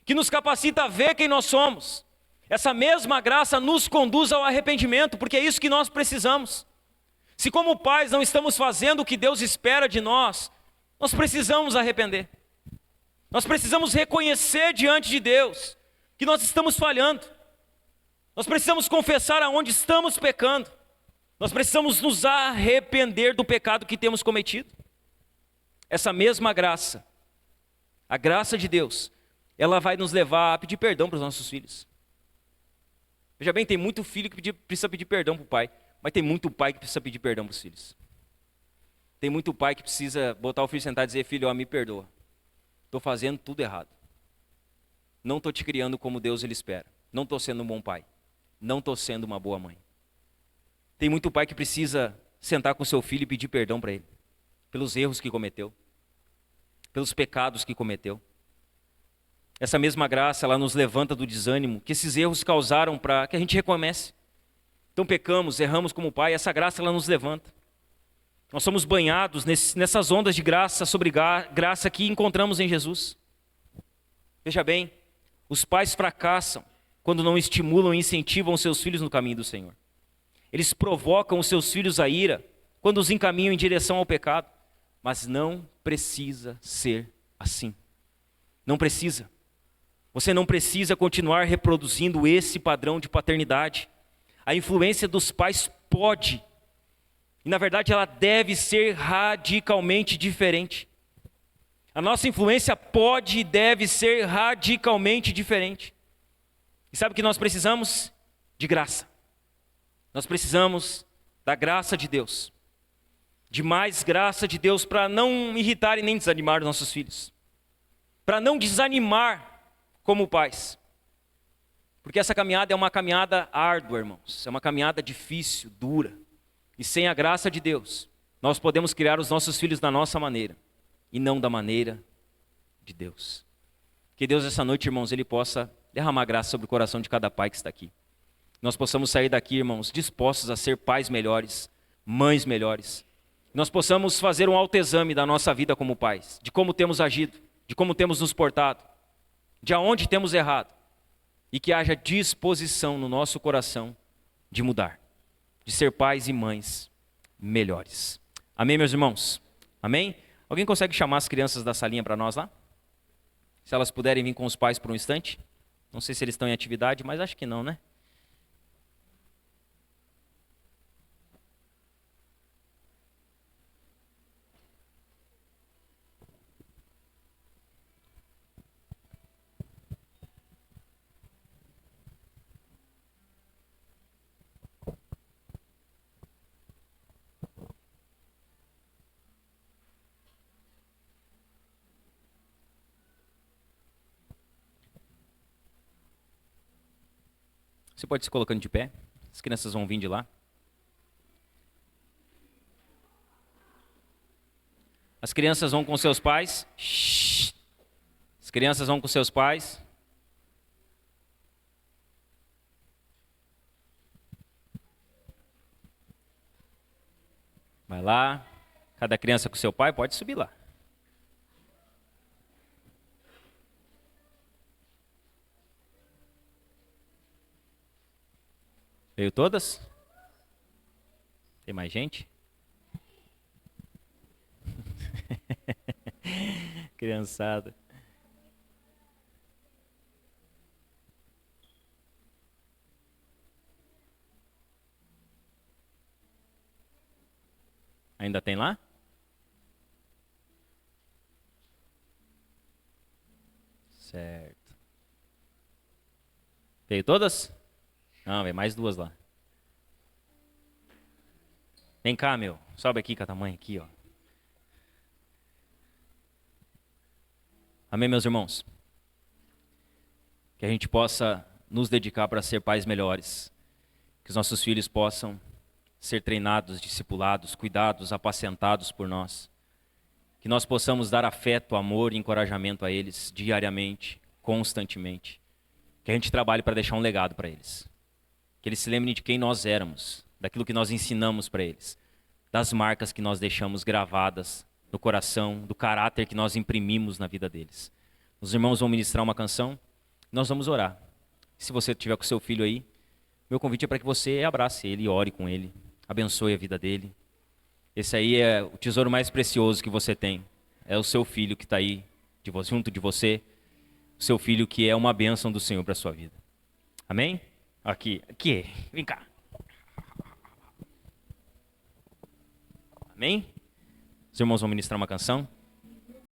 que nos capacita a ver quem nós somos, essa mesma graça nos conduz ao arrependimento, porque é isso que nós precisamos. Se como pais não estamos fazendo o que Deus espera de nós, nós precisamos arrepender. Nós precisamos reconhecer diante de Deus que nós estamos falhando. Nós precisamos confessar aonde estamos pecando. Nós precisamos nos arrepender do pecado que temos cometido. Essa mesma graça, a graça de Deus, ela vai nos levar a pedir perdão para os nossos filhos. Veja bem, tem muito filho que precisa pedir perdão para o pai, mas tem muito pai que precisa pedir perdão para os filhos. Tem muito pai que precisa botar o filho sentado e dizer, filho, ó, me perdoa. Estou fazendo tudo errado. Não estou te criando como Deus ele espera. Não estou sendo um bom pai. Não estou sendo uma boa mãe. Tem muito pai que precisa sentar com seu filho e pedir perdão para ele. Pelos erros que cometeu. Pelos pecados que cometeu. Essa mesma graça, ela nos levanta do desânimo que esses erros causaram para que a gente recomece. Então pecamos, erramos como pai, essa graça ela nos levanta. Nós somos banhados nessas ondas de graça sobre graça que encontramos em Jesus. Veja bem, os pais fracassam quando não estimulam e incentivam seus filhos no caminho do Senhor. Eles provocam os seus filhos à ira quando os encaminham em direção ao pecado. Mas não precisa ser assim. Não precisa. Você não precisa continuar reproduzindo esse padrão de paternidade. A influência dos pais pode E na verdade ela deve ser radicalmente diferente. A nossa influência pode e deve ser radicalmente diferente. E sabe o que nós precisamos? De graça. Nós precisamos da graça de Deus. De mais graça de Deus para não irritar e nem desanimar os nossos filhos. Para não desanimar como pais. Porque essa caminhada é uma caminhada árdua, irmãos. É uma caminhada difícil, dura. E sem a graça de Deus, nós podemos criar os nossos filhos da nossa maneira. E não da maneira de Deus. Que Deus essa noite, irmãos, Ele possa derramar graça sobre o coração de cada pai que está aqui. Nós possamos sair daqui, irmãos, dispostos a ser pais melhores, mães melhores. Nós possamos fazer um autoexame da nossa vida como pais. De como temos agido, de como temos nos portado, de aonde temos errado. E que haja disposição no nosso coração de mudar. De ser pais e mães melhores. Amém, meus irmãos? Amém? Alguém consegue chamar as crianças da salinha para nós lá? Se elas puderem vir com os pais por um instante. Não sei se eles estão em atividade, mas acho que não, né? Você pode se colocando de pé. As crianças vão vir de lá. As crianças vão com seus pais. Shhh. As crianças vão com seus pais. Vai lá. Cada criança com seu pai, pode subir lá. Veio todas? Tem mais gente? Criançada. Ainda tem lá? Certo. Veio todas? Não, vem mais duas lá. Vem cá, meu. Sobe aqui com a tamanha aqui, ó. Amém, meus irmãos? Que a gente possa nos dedicar para ser pais melhores. Que os nossos filhos possam ser treinados, discipulados, cuidados, apacentados por nós. Que nós possamos dar afeto, amor e encorajamento a eles diariamente, constantemente. Que a gente trabalhe para deixar um legado para eles. Que eles se lembrem de quem nós éramos, daquilo que nós ensinamos para eles, das marcas que nós deixamos gravadas no coração, do caráter que nós imprimimos na vida deles. Os irmãos vão ministrar uma canção, nós vamos orar. Se você estiver com seu filho aí, meu convite é para que você abrace ele, ore com ele, abençoe a vida dele. Esse aí é o tesouro mais precioso que você tem. É o seu filho que está aí junto de você, o seu filho que é uma bênção do Senhor para a sua vida. Amém? Aqui, vem cá. Amém? Os irmãos vão ministrar uma canção.